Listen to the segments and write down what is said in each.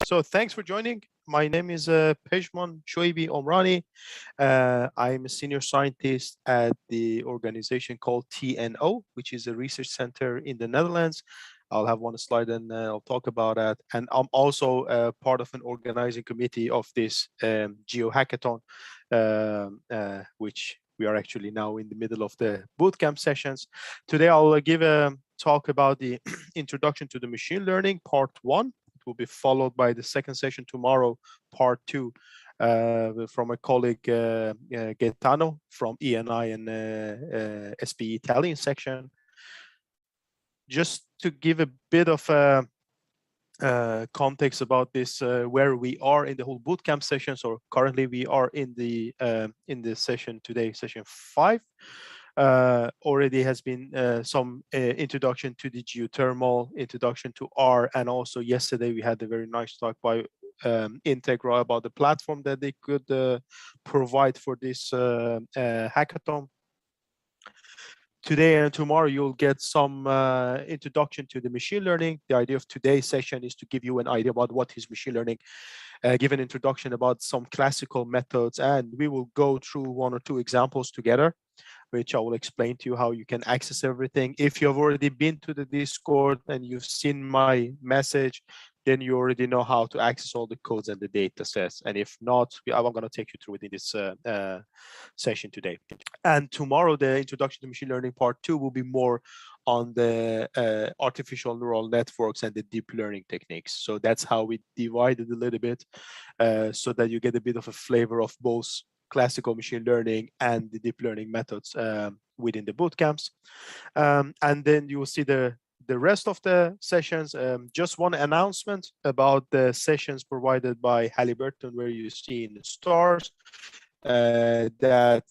So thanks for joining. My name is Pejman Shoeibi Omrani. I'm a senior scientist at the organization called TNO, which is a research center in the Netherlands. I'll have one slide and I'll talk about that. And I'm also part of an organizing committee of this Geo Hackathon, which we are actually now in the middle of the bootcamp sessions. Today, I'll give a talk about the introduction to the machine learning, part 1. Will be followed by the second session tomorrow, part 2, from a colleague Gaetano from ENI and SPE Italian section. Just to give a bit of context about this, where we are in the whole bootcamp session. So currently we are in the session today, session 5. Already has been some introduction to the geothermal, introduction to R, and also yesterday we had a very nice talk by Integra about the platform that they could provide for this hackathon. Today and tomorrow you'll get some introduction to the machine learning. The idea of today's session is to give you an idea about what is machine learning, give an introduction about some classical methods, and we will go through 1 or 2 examples together, which I will explain to you how you can access everything. If you have already been to the Discord and you've seen my message, then you already know how to access all the codes and the data sets. And if not, I'm going to take you through it in this session today. And tomorrow, the introduction to machine learning part 2 will be more on the artificial neural networks and the deep learning techniques. So that's how we divided a little bit so that you get a bit of a flavor of both classical machine learning and the deep learning methods within the bootcamps. And then you will see the rest of the sessions. Just one announcement about the sessions provided by Halliburton, where you see in the stars that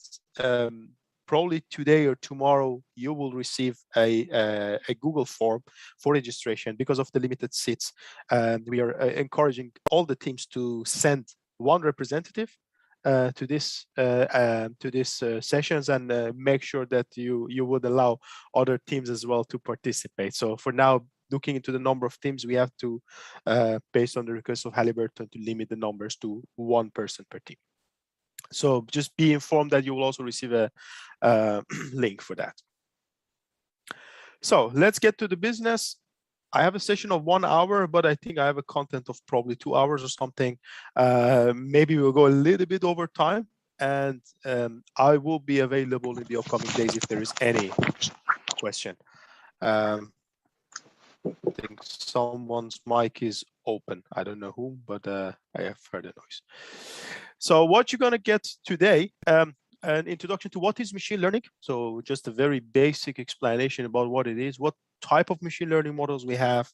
probably today or tomorrow you will receive a Google form for registration. Because of the limited seats, we are encouraging all the teams to send one representative to this sessions, and make sure that you would allow other teams as well to participate. So for now, looking into the number of teams, we have to, based on the request of Halliburton, to limit the numbers to 1 person per team. So just be informed that you will also receive a link for that. So let's get to the business. I have a session of 1 hour, but I think I have a content of probably 2 hours or something. Maybe we'll go a little bit over time, and I will be available in the upcoming days if there is any question. I think someone's mic is open. I don't know who, but I have heard a noise. So what you're going to get today, an introduction to what is machine learning. So just a very basic explanation about what it is, what type of machine learning models we have,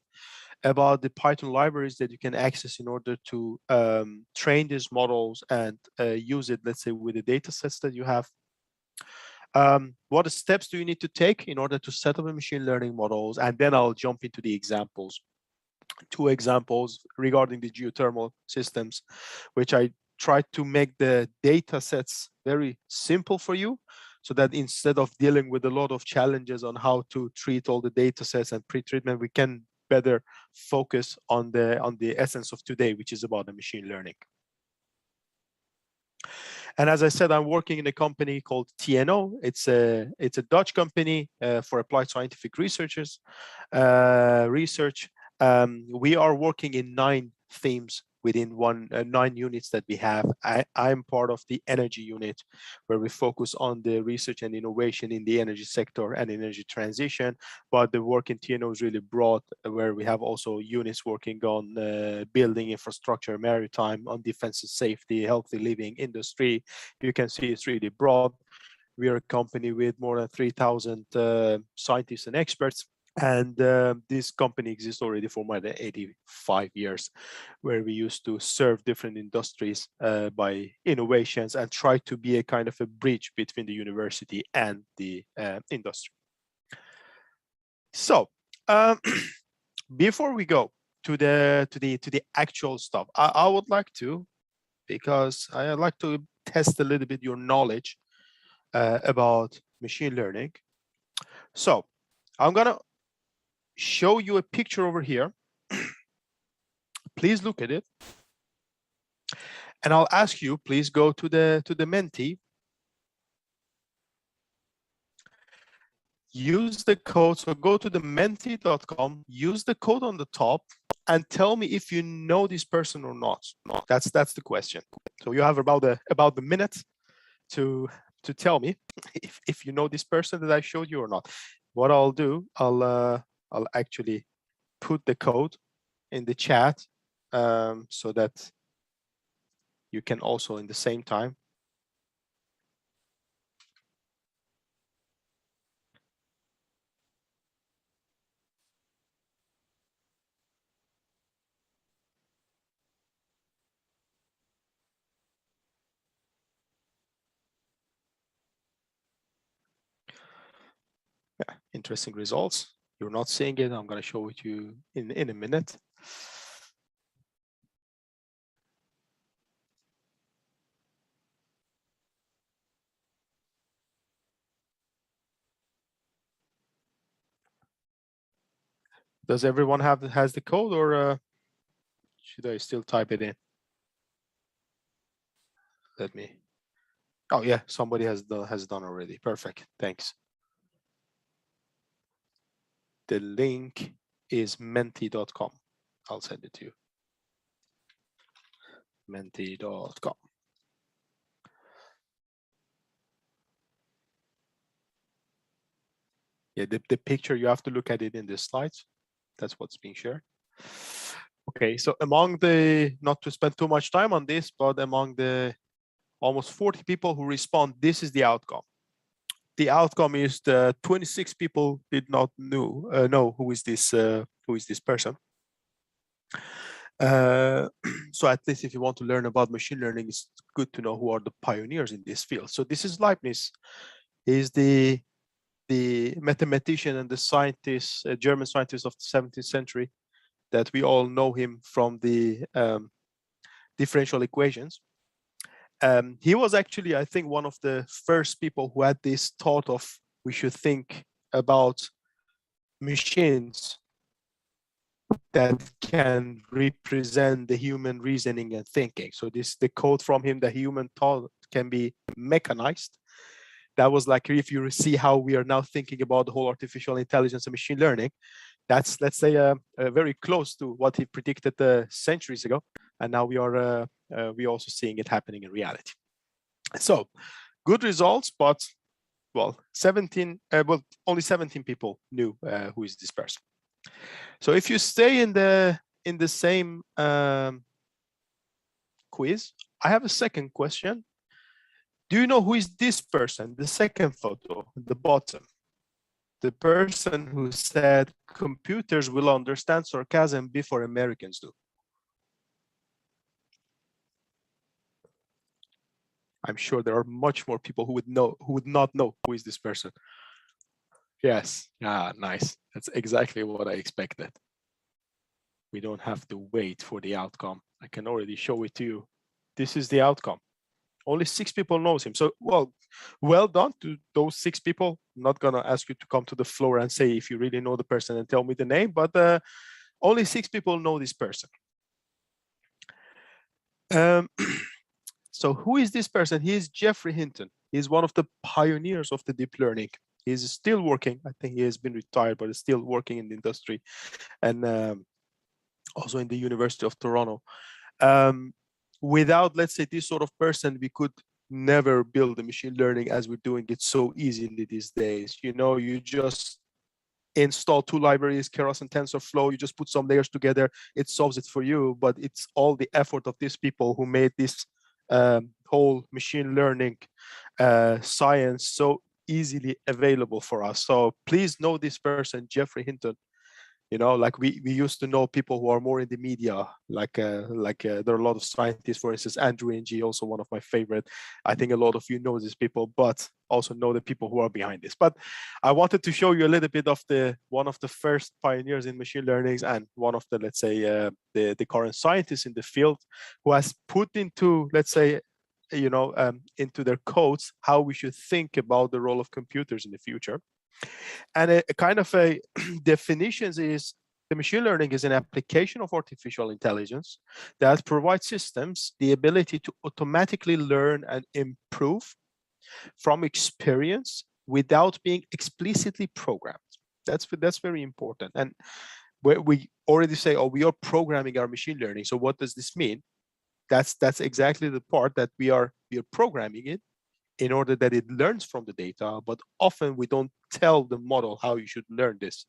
about the Python libraries that you can access in order to train these models and use it, let's say, with the data sets that you have. What steps do you need to take in order to set up a machine learning models? And then I'll jump into the examples. 2 examples regarding the geothermal systems, which I tried to make the data sets very simple for you, so that instead of dealing with a lot of challenges on how to treat all the data sets and pre-treatment, we can better focus on the essence of today, which is about the machine learning. And as I said, I'm working in a company called TNO. It's a Dutch company for applied scientific researchers. We are working in 9 themes within 9 units that we have. I'm part of the energy unit, where we focus on the research and innovation in the energy sector and energy transition. But the work in TNO is really broad, where we have also units working on building infrastructure, maritime, on defense and safety, healthy living, industry. You can see it's really broad. We are a company with more than 3,000 scientists and experts. And this company exists already for more than 85 years, where we used to serve different industries by innovations and try to be a kind of a bridge between the university and the industry. So before we go to the actual stuff, I would like to, because I like to test a little bit your knowledge about machine learning. So I'm gonna show you a picture over here. please look at it. And I'll ask you, please go to the Menti. Use the code. So go to the menti.com, use the code on the top, and tell me if you know this person or not. That's the question. So you have about the minute to tell me if you know this person that I showed you or not. What I'll do, I'll actually put the code in the chat so that you can also in the same time. Yeah, interesting results. You're not seeing it. I'm going to show it to you in a minute. Does everyone has the code, or should I still type it in? Let me. Oh yeah, somebody has done already. Perfect. Thanks. The link is menti.com. I'll send it to you. Menti.com. Yeah, the picture, you have to look at it in the slides. That's what's being shared. Okay, so among the, not to spend too much time on this, but among the almost 40 people who respond, this is the outcome. The outcome is the 26 people did not know who is this person. So at least if you want to learn about machine learning, it's good to know who are the pioneers in this field. So this is Leibniz. He's the mathematician and the scientist, German scientist of the 17th century, that we all know him from the differential equations. He was actually, I think, one of the first people who had this thought of we should think about machines that can represent the human reasoning and thinking. So the quote from him, the human thought can be mechanized. That was like, if you see how we are now thinking about the whole artificial intelligence and machine learning, that's, let's say, very close to what he predicted centuries ago. And now we are also seeing it happening in reality. So good results, but well, only 17 people knew who is this person. So if you stay in the same quiz, I have a second question. Do you know who is this person? The second photo at the bottom. The person who said computers will understand sarcasm before Americans do. I'm sure there are much more people who would not know who is this person. Yes, yeah, nice. That's exactly what I expected. We don't have to wait for the outcome. I can already show it to you. This is the outcome. Only 6 people knows him. So, well done to those 6 people. I'm not gonna ask you to come to the floor and say if you really know the person and tell me the name, but only 6 people know this person. So who is this person? He is Geoffrey Hinton. He's one of the pioneers of the deep learning. He's still working. I think he has been retired, but is still working in the industry, and also in the University of Toronto. Without, let's say, this sort of person, we could never build the machine learning as we're doing it so easily these days. You know, you just install 2 libraries, Keras and TensorFlow, you just put some layers together, it solves it for you. But it's all the effort of these people who made this whole machine learning science so easily available for us. So please know this person, Geoffrey Hinton. You know, like we used to know people who are more in the media, like there are a lot of scientists, for instance, Andrew Ng, also one of my favorite. I think a lot of you know these people, but also know the people who are behind this. But I wanted to show you a little bit of one of the first pioneers in machine learning and one of the, let's say, the current scientists in the field who has put into, let's say, you know, into their codes how we should think about the role of computers in the future. And a kind of a definitions is The machine learning is an application of artificial intelligence that provides systems the ability to automatically learn and improve from experience without being explicitly programmed. That's very important. And we already say, oh, we are programming our machine learning. So what does this mean? That's exactly the part that we are programming it in order that it learns from the data, but often we don't tell the model how you should learn this.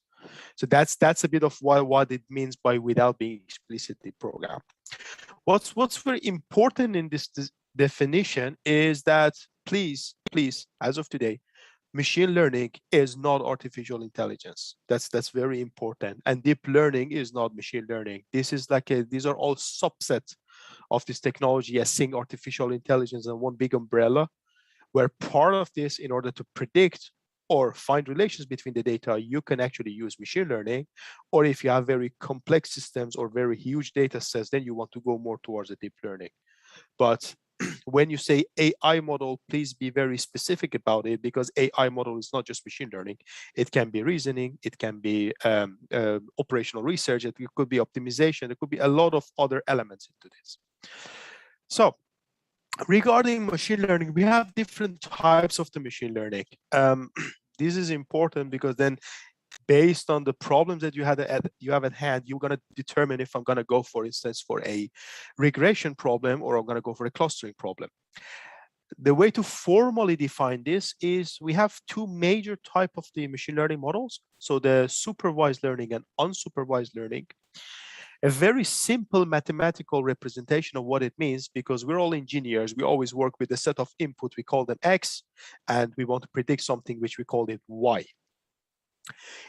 So that's a bit of what it means by without being explicitly programmed. What's very important in this definition is that please, as of today, machine learning is not artificial intelligence. That's very important. And deep learning is not machine learning. This is like these are all subsets of this technology as seeing artificial intelligence in one big umbrella, where part of this, in order to predict or find relations between the data, you can actually use machine learning. Or if you have very complex systems or very huge data sets, then you want to go more towards the deep learning. But when you say AI model, please be very specific about it, because AI model is not just machine learning. It can be reasoning, it can be operational research, it could be optimization, it could be a lot of other elements into this. So regarding machine learning, we have different types of the machine learning. This is important because then, based on the problems that you have at hand, you're going to determine if I'm going to go, for instance, for a regression problem or I'm going to go for a clustering problem. The way to formally define this is we have two major types of the machine learning models. So the supervised learning and unsupervised learning. A very simple mathematical representation of what it means, because we're all engineers, we always work with a set of input, we call them X, and we want to predict something which we call it Y.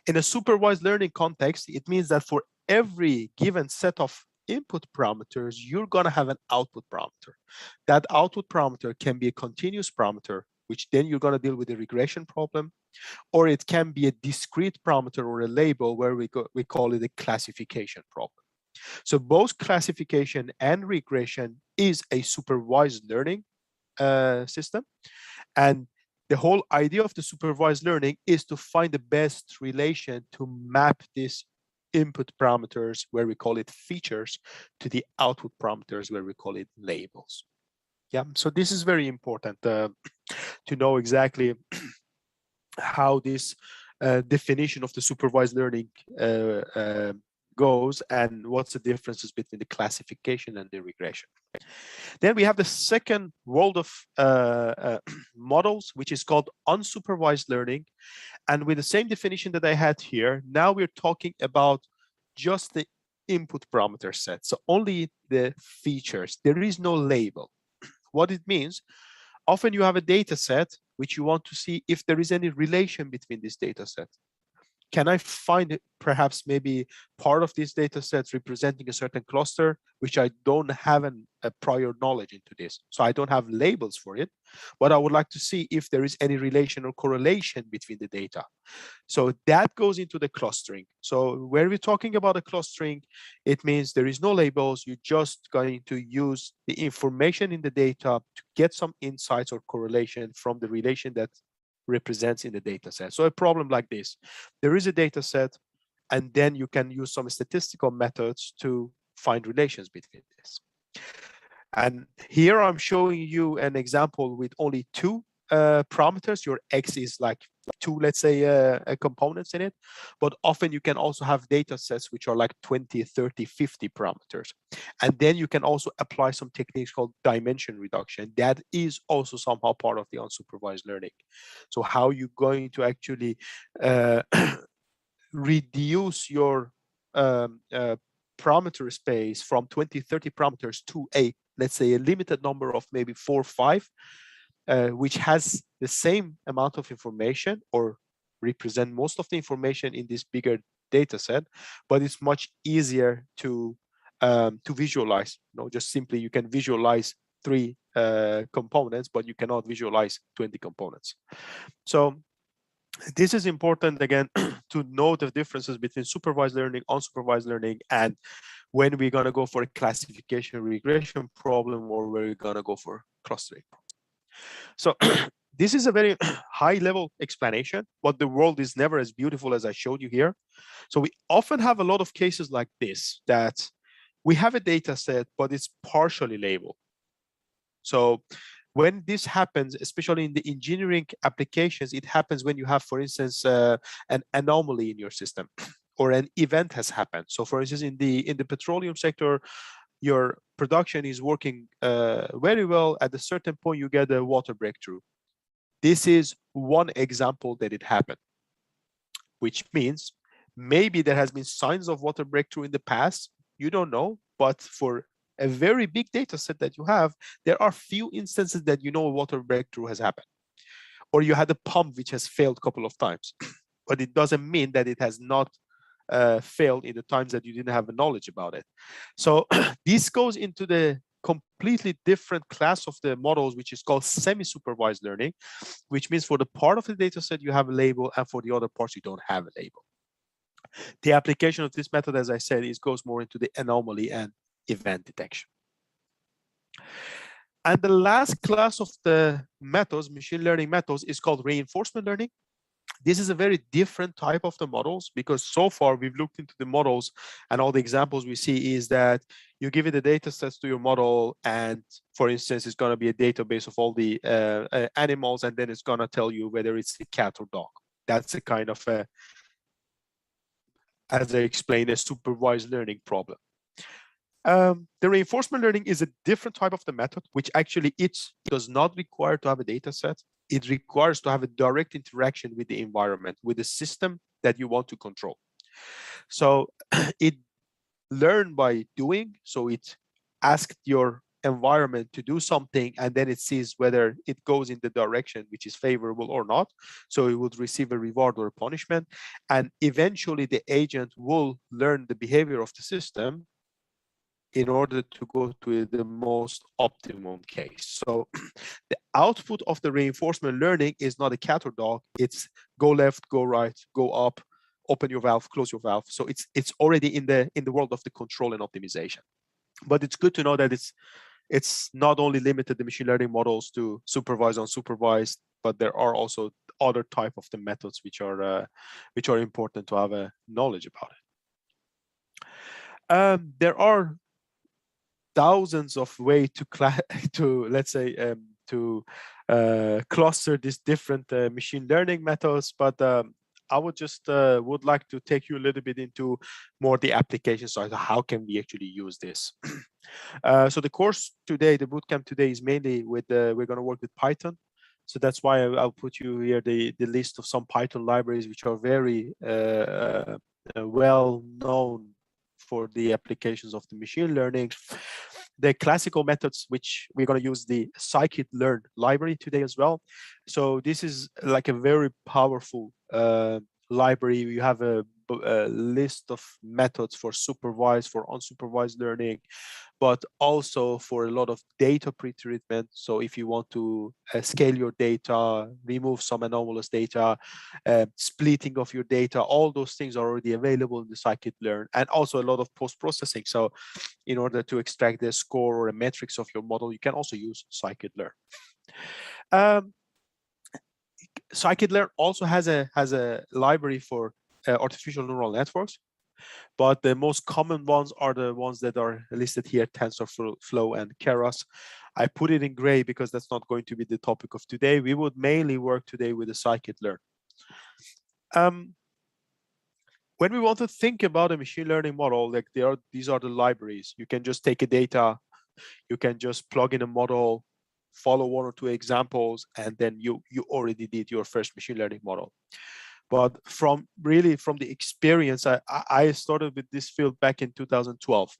In a supervised learning context, it means that for every given set of input parameters, you're going to have an output parameter. That output parameter can be a continuous parameter, which then you're going to deal with a regression problem, or it can be a discrete parameter or a label where we call it a classification problem. So both classification and regression is a supervised learning system. And the whole idea of the supervised learning is to find the best relation to map these input parameters, where we call it features, to the output parameters, where we call it labels. Yeah, so this is very important to know exactly how this definition of the supervised learning goes and what's the differences between the classification and the regression. Then we have the second world of models, which is called unsupervised learning. And with the same definition that I had here, now we're talking about just the input parameter set. So only the features. There is no label. What it means, often you have a data set which you want to see if there is any relation between this data set. Can I find perhaps maybe part of these data sets representing a certain cluster, which I don't have a prior knowledge into this? So I don't have labels for it, but I would like to see if there is any relation or correlation between the data. So that goes into the clustering. So where we're talking about a clustering, it means there is no labels. You're just going to use the information in the data to get some insights or correlation from the relation that represents in the data set. So a problem like this, there is a data set, and then you can use some statistical methods to find relations between this. And here I'm showing you an example with only two parameters. Your X is like two, let's say, components in it, but often you can also have data sets which are like 20, 30, 50 parameters. And then you can also apply some techniques called dimension reduction. That is also somehow part of the unsupervised learning. So how you're going to actually reduce your parameter space from 20, 30 parameters to a, let's say, a limited number of maybe 4 or 5, which has the same amount of information or represent most of the information in this bigger data set, but it's much easier to visualize. Just simply you can visualize 3 components, but you cannot visualize 20 components. So this is important, again, to know the differences between supervised learning, unsupervised learning, and when we're going to go for a classification regression problem or where we're going to go for clustering problem. So this is a very high level explanation, but the world is never as beautiful as I showed you here. So we often have a lot of cases like this, that we have a data set, but it's partially labeled. So when this happens, especially in the engineering applications, it happens when you have, for instance, an anomaly in your system or an event has happened. So for instance, in the petroleum sector, your production is working very well. At a certain point, you get a water breakthrough. This is one example that it happened, which means maybe there has been signs of water breakthrough in the past. You don't know, but for a very big data set that you have, there are few instances that you know a water breakthrough has happened. Or you had a pump which has failed a couple of times, but it doesn't mean that it has not failed in the times that you didn't have knowledge about it. So this goes into the completely different class of the models, which is called semi-supervised learning, which means for the part of the data set you have a label, and for the other parts you don't have a label. The application of this method, as I said, goes more into the anomaly and event detection. And the last class of the methods, machine learning methods, is called reinforcement learning. This is a very different type of the models, because so far we've looked into the models and all the examples we see is that you give it the data sets to your model, and for instance, it's going to be a database of all the animals, and then it's going to tell you whether it's a cat or dog. That's a kind of a, as I explained, a supervised learning problem. The reinforcement learning is a different type of the method, which actually it does not require to have a data set. It requires to have a direct interaction with the environment, with the system that you want to control. So it learned by doing. So it asked your environment to do something, and then it sees whether it goes in the direction which is favorable or not. So it would receive a reward or a punishment. And eventually the agent will learn the behavior of the system in order to go to the most optimum case. So the output of the reinforcement learning is not a cat or dog. It's go left, go right, go up, open your valve, close your valve. So it's already in the world of the control and optimization. But it's good to know that it's not only limited the machine learning models to supervised, unsupervised, but there are also other type of the methods which are important to have a knowledge about it. There are thousands of ways to let's say to cluster these different machine learning methods, but I would just would like to take you a little bit into more the application side. How can we actually use this? So the course today, the bootcamp today, is mainly with we're going to work with Python. So that's why I'll put you here the list of some Python libraries which are very well known for the applications of the machine learning. The classical methods, which we're going to use the scikit-learn library today as well. So this is like a very powerful library. You have a list of methods for supervised, for unsupervised learning, but also for a lot of data pre-treatment. So if you want to scale your data, remove some anomalous data, splitting of your data, all those things are already available in the scikit-learn, and also a lot of post-processing. So in order to extract the score or a metrics of your model, you can also use scikit-learn. Scikit-learn also has a library for artificial neural networks, but the most common ones are the ones that are listed here: TensorFlow and Keras. I put it in gray because that's not going to be the topic of today. We would mainly work today with the scikit-learn. When we want to think about a machine learning model, like these are the libraries. You can just take a data, you can just plug in a model, follow one or two examples, and then you already did your first machine learning model. But from the experience, I started with this field back in 2012.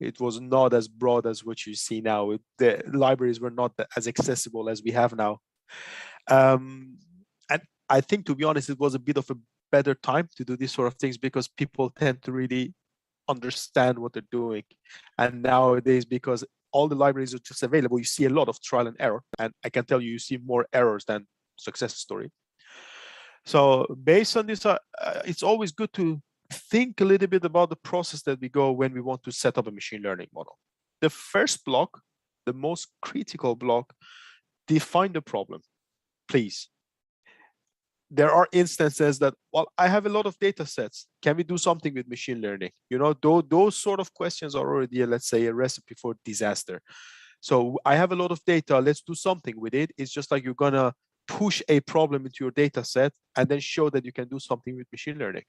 It was not as broad as what you see now. The libraries were not as accessible as we have now. And I think, to be honest, it was a bit of a better time to do these sort of things, because people tend to really understand what they're doing. And nowadays, because all the libraries are just available, you see a lot of trial and error. And I can tell you, you see more errors than success story. So based on this, it's always good to think a little bit about the process that we go when we want to set up a machine learning model. The first block, the most critical block, define the problem, please. There are instances that, well, I have a lot of data sets. Can we do something with machine learning? You know, those sort of questions are already, let's say, a recipe for disaster. So I have a lot of data. Let's do something with it. It's just like you're going to push a problem into your data set and then show that you can do something with machine learning.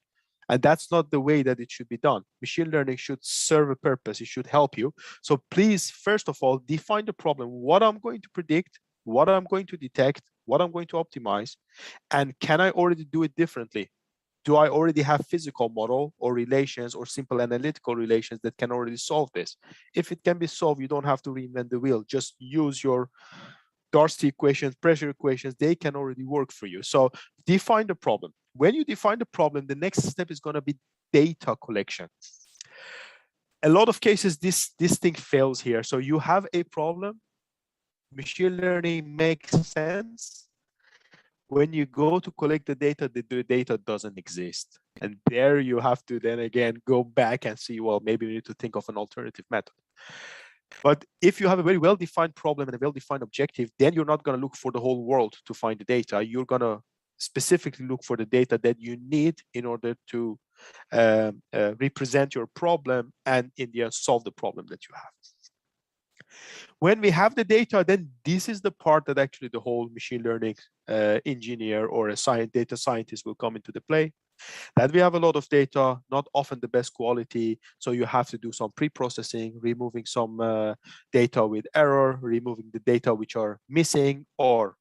And that's not the way that it should be done. Machine learning should serve a purpose. It should help you. So please, first of all, define the problem, what I'm going to predict, what I'm going to detect, what I'm going to optimize, and can I already do it differently? Do I already have physical model or relations or simple analytical relations that can already solve this? If it can be solved, you don't have to reinvent the wheel. Just use your Darcy equations, pressure equations, they can already work for you. So define the problem. When you define the problem, the next step is going to be data collection. A lot of cases, this thing fails here. So you have a problem, machine learning makes sense. When you go to collect the data doesn't exist. And there you have to then again go back and see, well, maybe we need to think of an alternative method. But if you have a very well-defined problem and a well-defined objective, then you're not going to look for the whole world to find the data. You're going to specifically look for the data that you need in order to represent your problem and in the end solve the problem that you have. When we have the data, then this is the part that actually the whole machine learning engineer or a data scientist will come into the play. That we have a lot of data, not often the best quality. So you have to do some pre-processing, removing some data with error, removing the data which are missing, or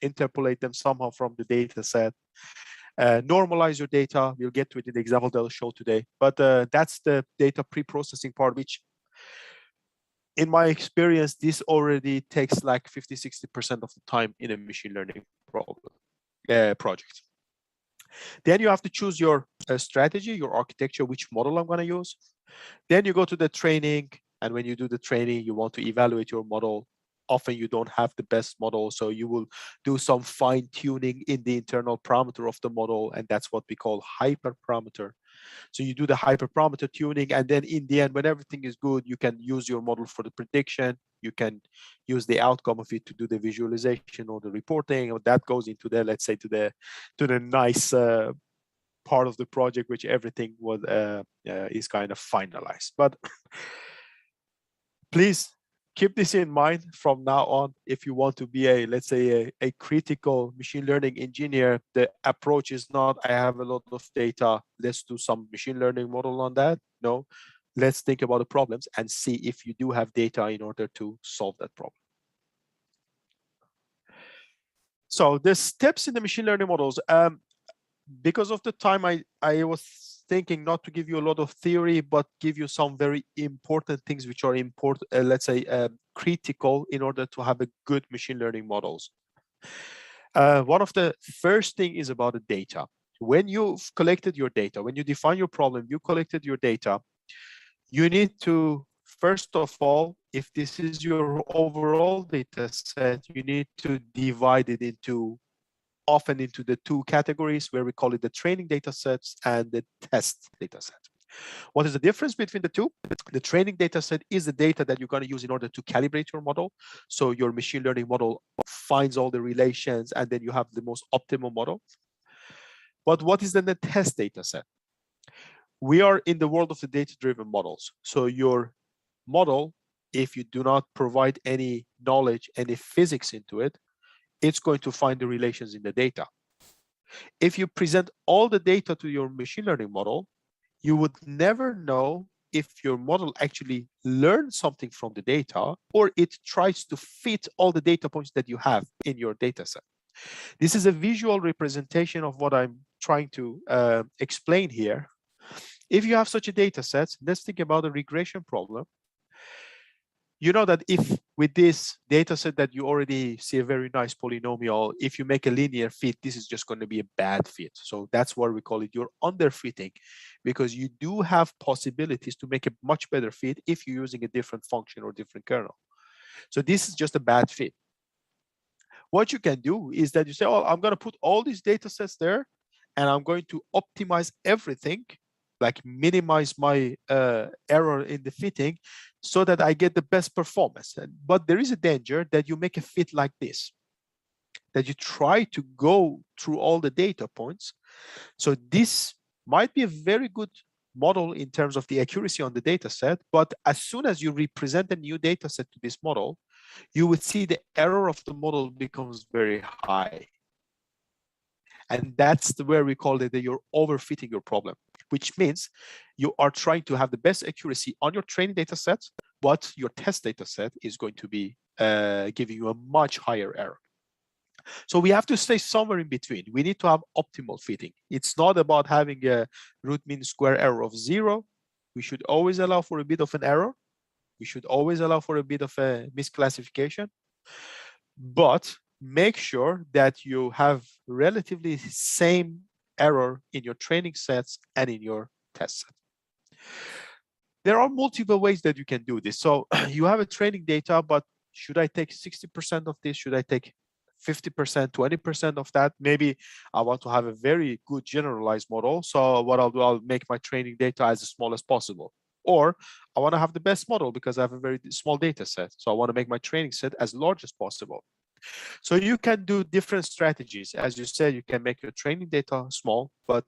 interpolate them somehow from the data set. Normalize your data. We'll get to it in the example that I'll show today. But that's the data pre-processing part, which in my experience, this already takes like 50–60% of the time in a machine learning project. Then you have to choose your strategy, your architecture, which model I'm going to use. Then you go to the training. And when you do the training, you want to evaluate your model. Often you don't have the best model, so you will do some fine tuning in the internal parameter of the model. And that's what we call hyperparameter. So you do the hyperparameter tuning, and then in the end, when everything is good, you can use your model for the prediction. You can use the outcome of it to do the visualization or the reporting, or that goes into the, let's say, to the nice part of the project, which everything was is kind of finalized. But please keep this in mind from now on. If you want to be a, let's say, a critical machine learning engineer, the approach is not, I have a lot of data, let's do some machine learning model on that. No, let's think about the problems and see if you do have data in order to solve that problem. So the steps in the machine learning models, because of the time, I was thinking not to give you a lot of theory, but give you some very important things which are important, let's say, critical in order to have a good machine learning models. One of the first thing is about the data. When you've collected your data, when you define your problem, you collected your data, you need to, first of all, if this is your overall data set, you need to divide it into, often into the two categories where we call it the training data sets and the test data set. What is the difference between the two? The training data set is the data that you're going to use in order to calibrate your model. So your machine learning model finds all the relations and then you have the most optimal model. But what is then the test data set? We are in the world of the data-driven models. So your model, if you do not provide any knowledge, any physics into it, it's going to find the relations in the data. If you present all the data to your machine learning model, you would never know if your model actually learned something from the data or it tries to fit all the data points that you have in your data set. This is a visual representation of what I'm trying to explain here. If you have such a data set, let's think about a regression problem. You know that if with this data set that you already see a very nice polynomial, if you make a linear fit, this is just going to be a bad fit. So that's why we call it your underfitting, because you do have possibilities to make a much better fit if you're using a different function or different kernel. So this is just a bad fit. What you can do is that you say, oh, I'm going to put all these data sets there and I'm going to optimize everything like minimize my error in the fitting so that I get the best performance. But there is a danger that you make a fit like this, that you try to go through all the data points. So this might be a very good model in terms of the accuracy on the data set, but as soon as you represent a new data set to this model, you would see the error of the model becomes very high. And that's where we call it that you're overfitting your problem, which means you are trying to have the best accuracy on your training data set, but your test data set is going to be giving you a much higher error. So we have to stay somewhere in between. We need to have optimal fitting. It's not about having a root mean square error of 0. We should always allow for a bit of an error. We should always allow for a bit of a misclassification. But make sure that you have relatively same error in your training sets and in your test set. There are multiple ways that you can do this. So you have a training data, but should I take 60% of this? Should I take 50%, 20% of that? Maybe I want to have a very good generalized model. So what I'll do, I'll make my training data as small as possible. Or I want to have the best model because I have a very small data set. So I want to make my training set as large as possible. So you can do different strategies. As you said, you can make your training data small, but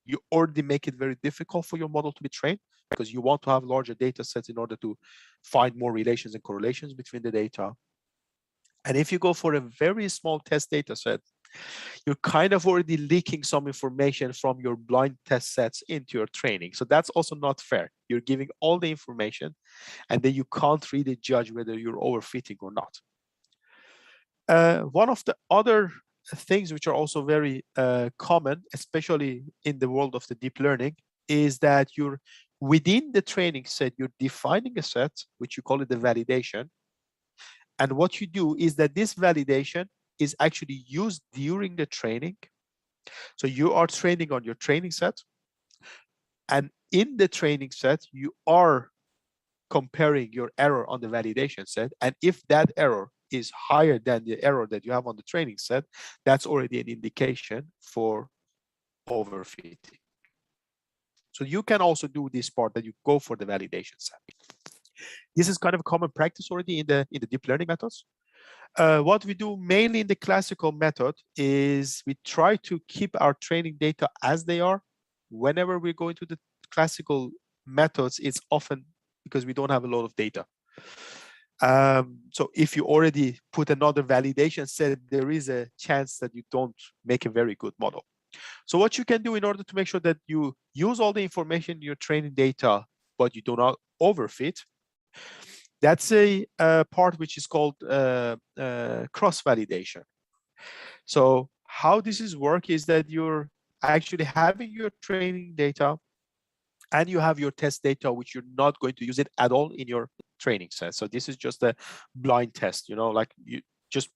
you already make it very difficult for your model to be trained because you want to have larger data sets in order to find more relations and correlations between the data. And if you go for a very small test data set, you're kind of already leaking some information from your blind test sets into your training. So that's also not fair. You're giving all the information and then you can't really judge whether you're overfitting or not. One of the other things which are also very common, especially in the world of the deep learning, is that you're within the training set, you're defining a set, which you call it the validation. And what you do is that this validation is actually used during the training. So you are training on your training set. And in the training set, you are comparing your error on the validation set. And if that error is higher than the error that you have on the training set, that's already an indication for overfitting. So you can also do this part that you go for the validation set. This is kind of a common practice already in the deep learning methods. What we do mainly in the classical method is we try to keep our training data as they are. Whenever we go into the classical methods, it's often because we don't have a lot of data. So if you already put another validation set, there is a chance that you don't make a very good model. So what you can do in order to make sure that you use all the information in your training data, but you do not overfit, that's a part which is called cross-validation. So how this is work is that you're actually having your training data and you have your test data, which you're not going to use it at all in your training set. So this is just a blind test, like you just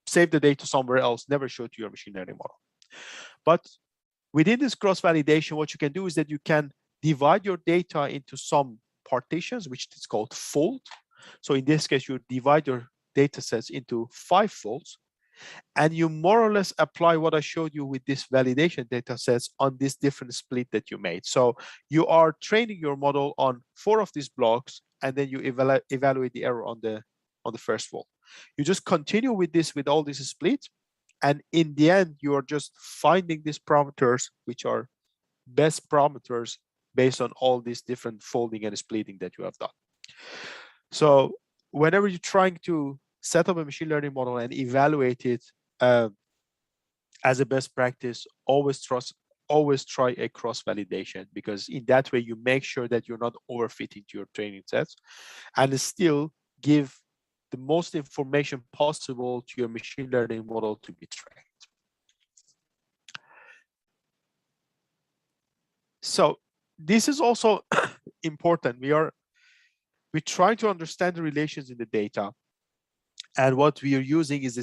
save the data somewhere else, never show it to your machine learning model. But within this cross-validation, what you can do is that you can divide your data into some partitions, which is called fold. So in this case, you divide your data sets into 5 folds, and you more or less apply what I showed you with this validation data sets on this different split that you made. So you are training your model on 4 of these blocks, and then you evaluate the error on the first fold. You just continue with this with all these splits, and in the end, you are just finding these parameters, which are best parameters based on all these different folding and splitting that you have done. So whenever you're trying to set up a machine learning model and evaluate it as a best practice, always try a cross-validation, because in that way you make sure that you're not overfitting to your training sets and still give the most information possible to your machine learning model to be trained. So this is also important. We try to understand the relations in the data, and what we are using is the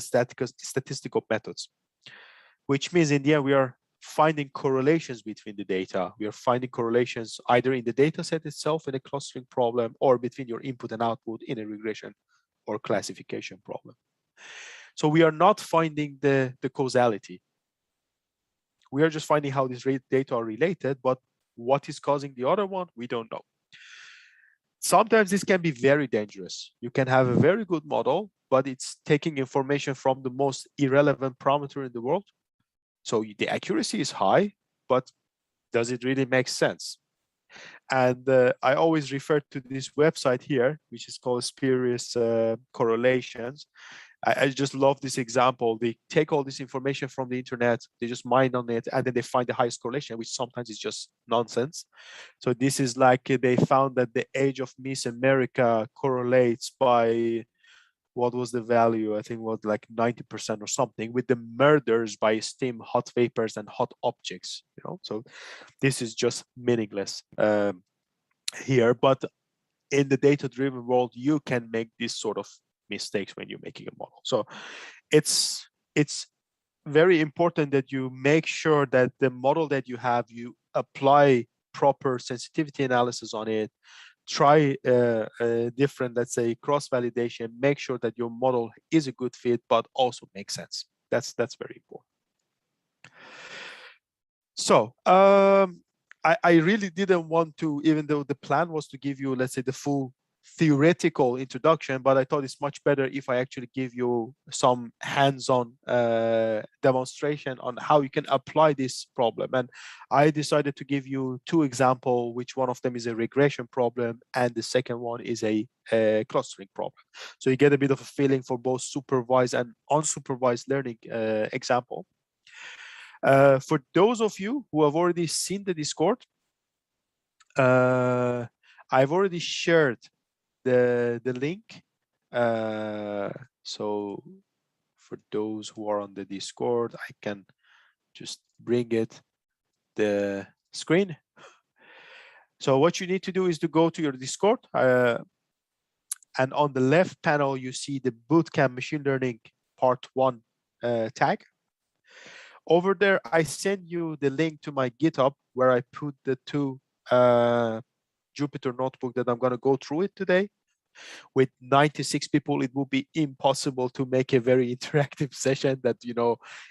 statistical methods, which means in the end we are finding correlations between the data. We are finding correlations either in the data set itself in a clustering problem or between your input and output in a regression or classification problem. So we are not finding the causality. We are just finding how these data are related, but what is causing the other one, we don't know. Sometimes this can be very dangerous. You can have a very good model, but it's taking information from the most irrelevant parameter in the world. So the accuracy is high, but does it really make sense? And I always refer to this website here, which is called Spurious Correlations. I just love this example. They take all this information from the internet, they just mine on it, and then they find the highest correlation, which sometimes is just nonsense. So this is like they found that the age of Miss America correlates by, what was the value? I think it was like 90% or something, with the murders by steam, hot vapors, and hot objects. So this is just meaningless here. But in the data-driven world, you can make this sort of mistakes when you're making a model. So it's very important that you make sure that the model that you have, you apply proper sensitivity analysis on it, try different, let's say, cross-validation, make sure that your model is a good fit, but also makes sense. That's very important. So I really didn't want to, even though the plan was to give you, let's say, the full theoretical introduction, but I thought it's much better if I actually give you some hands-on demonstration on how you can apply this problem. And I decided to give you two examples, which one of them is a regression problem and the second one is a clustering problem. So you get a bit of a feeling for both supervised and unsupervised learning example. For those of you who have already seen the Discord, I've already shared the link. So for those who are on the Discord, I can just bring it the screen. So what you need to do is to go to your Discord, and on the left panel you see the Bootcamp Machine Learning Part 1 tag. Over there, I send you the link to my GitHub where I put the two Jupyter notebook that I'm going to go through it today. With 96 people, it would be impossible to make a very interactive session that,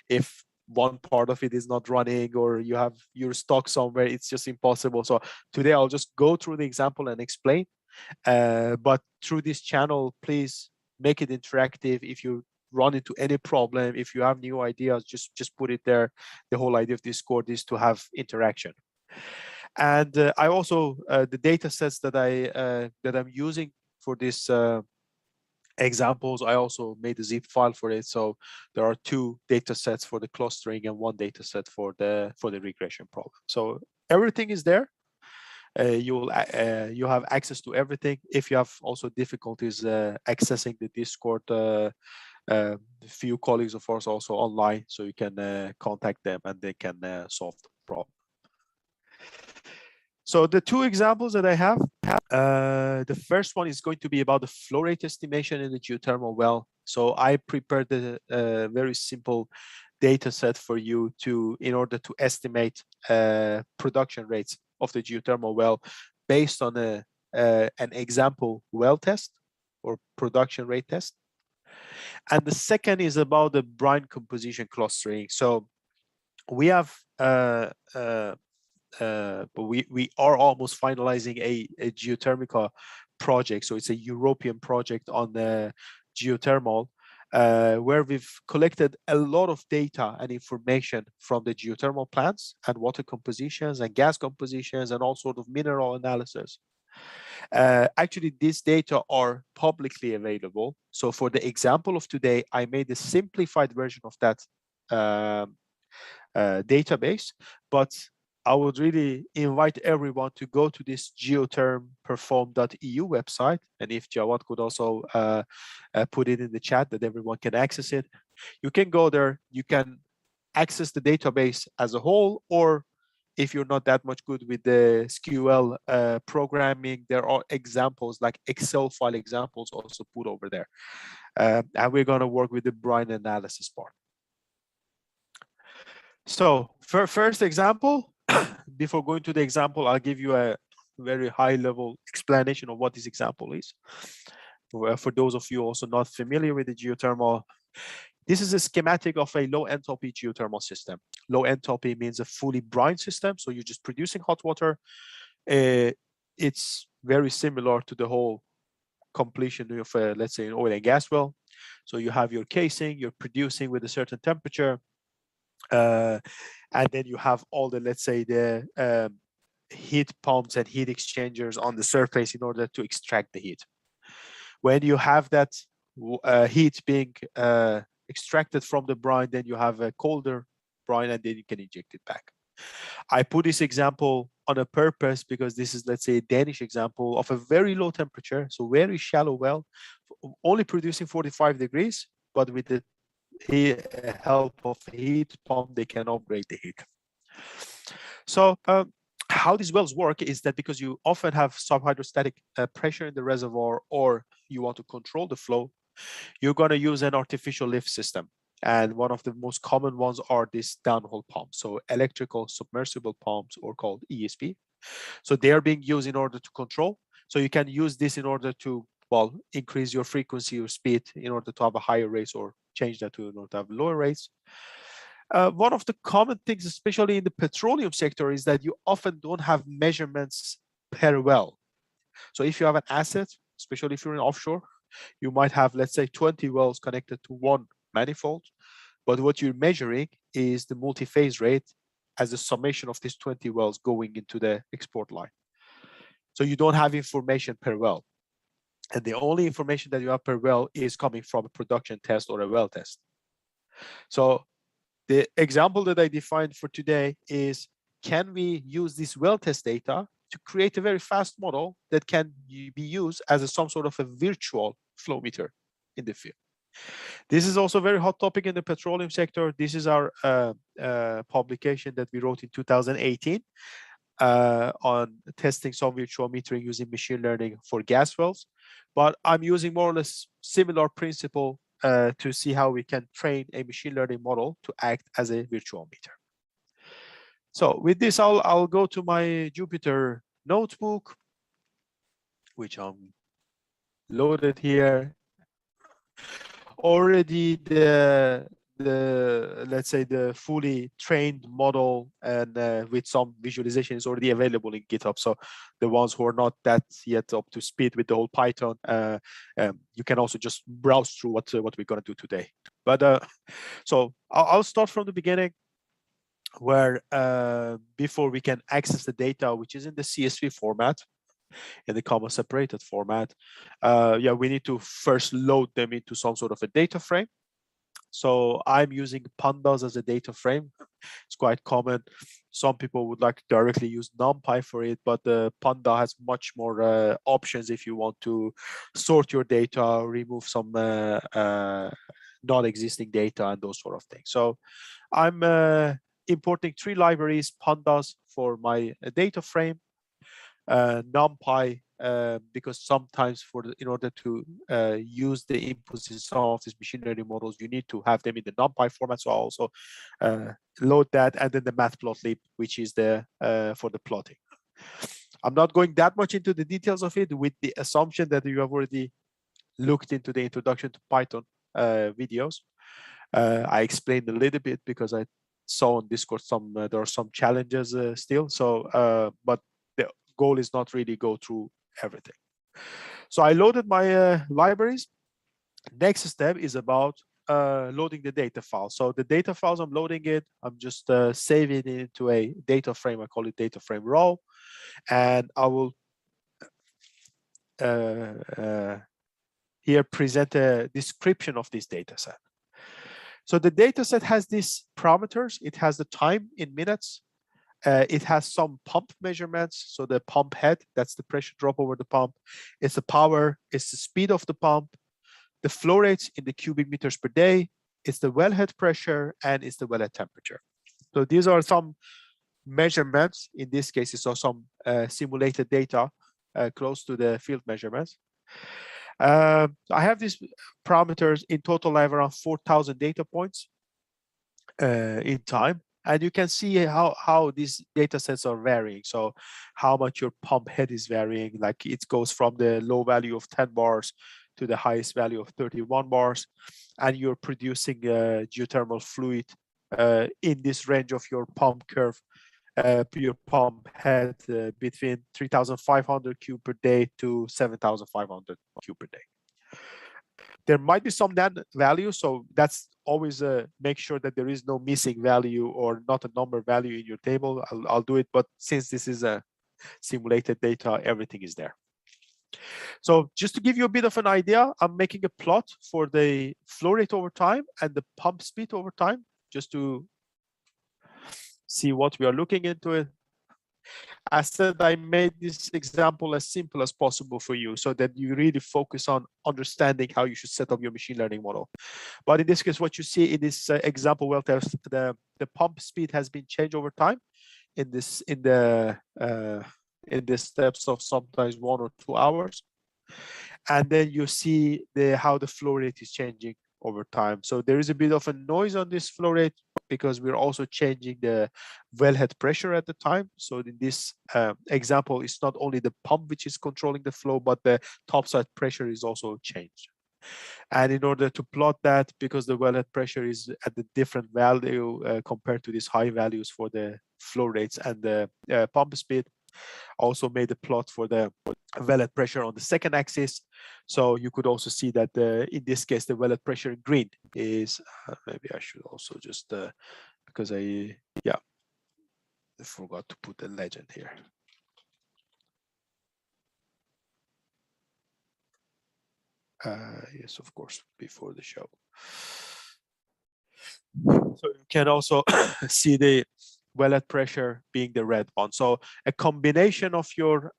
if one part of it is not running or you're stuck somewhere, it's just impossible. So today I'll just go through the example and explain. But through this channel, please make it interactive. If you run into any problem, if you have new ideas, just put it there. The whole idea of Discord is to have interaction. And I also the data sets that I'm using for this examples, I also made a zip file for it. So there are two data sets for the clustering and one data set for the regression problem. So everything is there. You have access to everything. If you have also difficulties accessing the Discord, a few colleagues of ours also online, so you can contact them and they can solve the problem. So the two examples that I have, the first one is going to be about the flow rate estimation in the geothermal well. So I prepared a very simple data set for you in order to estimate production rates of the geothermal well based on an example well test or production rate test. And the second is about the brine composition clustering. So we have but we are almost finalizing a geothermal project. So it's a European project on the geothermal, where we've collected a lot of data and information from the geothermal plants and water compositions and gas compositions and all sort of mineral analysis. Actually, these data are publicly available. So for the example of today, I made a simplified version of that database, but I would really invite everyone to go to this geothermperform.eu website. And if Jawad could also put it in the chat that everyone can access it. You can go there, you can access the database as a whole, or if you're not that much good with the SQL programming, there are examples like Excel file examples also put over there. And we're going to work with the brine analysis part. So for first example, before going to the example, I'll give you a very high level explanation of what this example is. For those of you also not familiar with the geothermal, This is a schematic of a low enthalpy geothermal system. Low enthalpy means a fully brine system, so you're just producing hot water. It's very similar to the whole completion of, let's say, an oil and gas well. So you have your casing, you're producing with a certain temperature, and then you have all the, let's say, the heat pumps and heat exchangers on the surface in order to extract the heat. When you have that heat being extracted from the brine, then you have a colder brine, and then you can inject it back. I put this example on a purpose because this is, let's say, a Danish example of a very low temperature, so very shallow well, only producing 45 degrees, but with the help of a heat pump, they can upgrade the heat. So how these wells work is that because you often have subhydrostatic pressure in the reservoir, or you want to control the flow, you're going to use an artificial lift system. And one of the most common ones are these downhole pumps, so electrical submersible pumps, or called ESP. So they are being used in order to control. So you can use this in order to, well, increase your frequency or speed in order to have a higher rates, or change that to in order to have lower rates. One of the common things, especially in the petroleum sector, is that you often don't have measurements per well. So if you have an asset, especially if you're in offshore, you might have, let's say, 20 wells connected to one manifold, but what you're measuring is the multi-phase rate as a summation of these 20 wells going into the export line. So you don't have information per well. And the only information that you have per well is coming from a production test or a well test. So the example that I defined for today is, can we use this well test data to create a very fast model that can be used as some sort of a virtual flow meter in the field? This is also a very hot topic in the petroleum sector. This is our publication that we wrote in 2018 on testing some virtual metering using machine learning for gas wells. But I'm using more or less similar principle to see how we can train a machine learning model to act as a virtual meter. So with this, I'll go to my Jupyter notebook, which I'm loaded here. Already the let's say the fully trained model and with some visualization is already available in GitHub. So the ones who are not that yet up to speed with the whole Python, you can also just browse through what we're going to do today. But so I'll start from the beginning, where before we can access the data, which is in the CSV format, in the comma separated format, yeah, we need to first load them into some sort of a data frame. So I'm using pandas as a data frame. It's quite common. Some people would like to directly use NumPy for it, but the Panda has much more options if you want to sort your data, remove some non-existing data, and those sort of things. So I'm importing 3 libraries, pandas for my data frame, NumPy, because sometimes in order to use the inputs in some of these machine learning models, you need to have them in the NumPy format. So I'll also load that, and then the matplotlib, which is the for the plotting. I'm not going that much into the details of it, with the assumption that you have already looked into the introduction to Python videos. I explained a little bit because I saw on Discord there are some challenges still. So, but the goal is not really go through everything. So I loaded my libraries. Next step is about loading the data file. So the data files, I'm loading it. I'm just saving it into a data frame. I call it data frame raw, and I will here present a description of this data set. So the data set has these parameters. It has the time in minutes. It has some pump measurements. So the pump head, that's the pressure drop over the pump. It's the power, it's the speed of the pump, the flow rates in the cubic meters per day, it's the wellhead pressure, and it's the wellhead temperature. So these are some measurements. In this case, it's also some simulated data close to the field measurements. I have these parameters. In total, I have around 4,000 data points in time. And you can see how these data sets are varying. So how much your pump head is varying, like it goes from the low value of 10 bars to the highest value of 31 bars, and you're producing geothermal fluid in this range of your pump curve, your pump head between 3,500 cube per day to 7,500 cube per day. There might be some net value, so that's always make sure that there is no missing value or not a number value in your table. I'll do it, but since this is a simulated data, everything is there. So just to give you a bit of an idea, I'm making a plot for the flow rate over time and the pump speed over time, just to see what we are looking into it. I said I made this example as simple as possible for you so that you really focus on understanding how you should set up your machine learning model. But in this case, what you see in this example well test, the pump speed has been changed over time in the steps of sometimes 1 or 2 hours. And then you see how the flow rate is changing over time. So there is a bit of a noise on this flow rate because we're also changing the wellhead pressure at the time. So in this example, it's not only the pump which is controlling the flow, but the topside pressure is also changed. And in order to plot that, because the wellhead pressure is at the different value compared to these high values for the flow rates and the pump speed, also made a plot for the wellhead pressure on the second axis. So you could also see that in this case, the wellhead pressure in green is, maybe I should also just, because I forgot to put a legend here. Yes, of course, before the show. So you can also see the wellhead pressure being the red one. So a combination of your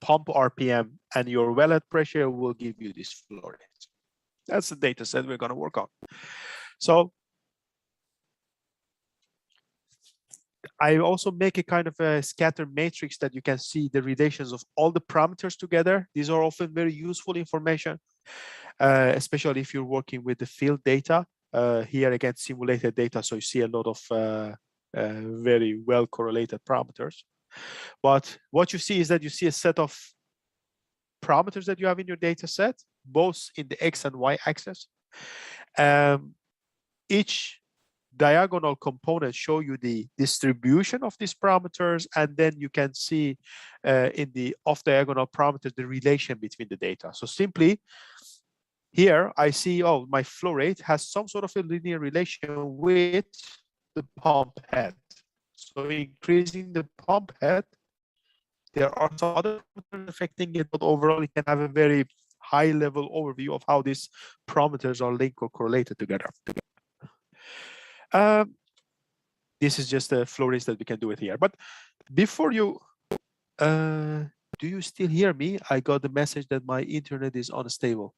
pump RPM and your wellhead pressure will give you this flow rate. That's the data set we're going to work on. So I also make a kind of a scatter matrix that you can see the relations of all the parameters together. These are often very useful information, especially if you're working with the field data. Here again, simulated data, so you see a lot of very well correlated parameters. But what you see is that you see a set of parameters that you have in your data set, both in the X and Y axis. Each diagonal components show you the distribution of these parameters, and then you can see in the off-diagonal parameters the relation between the data. So simply here I see, oh, my flow rate has some sort of a linear relation with the pump head. So increasing the pump head, there are some other parameters affecting it, but overall it can have a very high level overview of how these parameters are linked or correlated together. This is just a flow rates that we can do it here. But before you, do you still hear me? I got the message that my internet is unstable.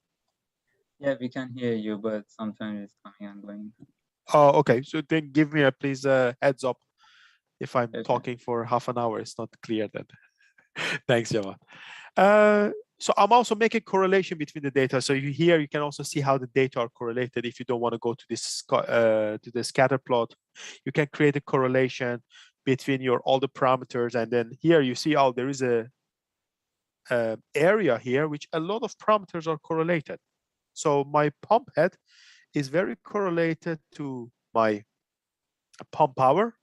Yeah, we can hear you, but sometimes it's coming and going. Oh, okay. So then give me a please heads up if I'm talking for half an hour. It's not clear then. Thanks, Java. So I'm also making correlation between the data. So here you can also see how the data are correlated. If you don't want to go to this to the scatter plot, you can create a correlation between all the parameters, and then here you see, oh, there is a area here which a lot of parameters are correlated. So my pump head is very correlated to my pump power,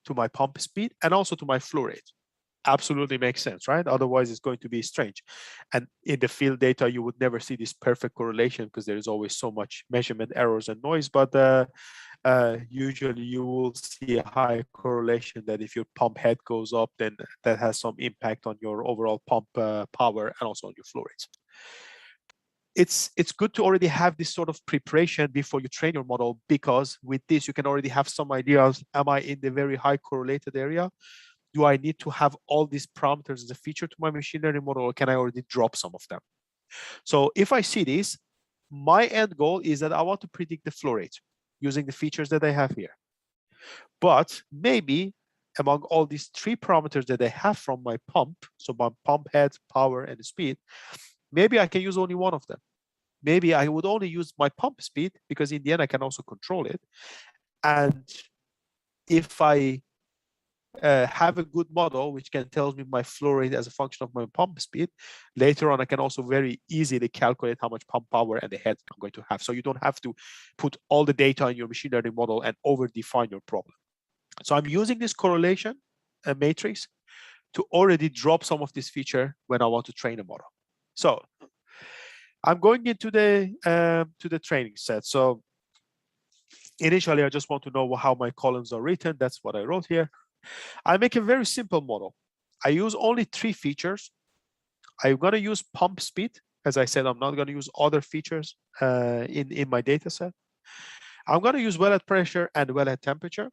to my pump speed, and also to my flow rate. Absolutely makes sense, right? Otherwise, it's going to be strange. And in the field data, you would never see this perfect correlation because there is always so much measurement errors and noise. But usually, you will see a high correlation that if your pump head goes up, then that has some impact on your overall pump power and also on your flow rates. It's good to already have this sort of preparation before you train your model, because with this, you can already have some ideas. Am I in the very high correlated area? Do I need to have all these parameters as a feature to my machine learning model, or can I already drop some of them? So if I see this, my end goal is that I want to predict the flow rate using the features that I have here. But maybe among all these 3 parameters that I have from my pump, so my pump head, power, and speed, maybe I can use only one of them. Maybe I would only use my pump speed, because in the end, I can also control it. And if I have a good model which can tell me my flow rate as a function of my pump speed, later on I can also very easily calculate how much pump power and the head I'm going to have. So you don't have to put all the data in your machine learning model and over define your problem. So I'm using this correlation matrix to already drop some of this feature when I want to train a model. So I'm going into the training set. So initially, I just want to know how my columns are written. That's what I wrote here. I make a very simple model. I use only 3 features. I'm going to use pump speed. As I said, I'm not going to use other features in my data set. I'm going to use wellhead pressure and wellhead temperature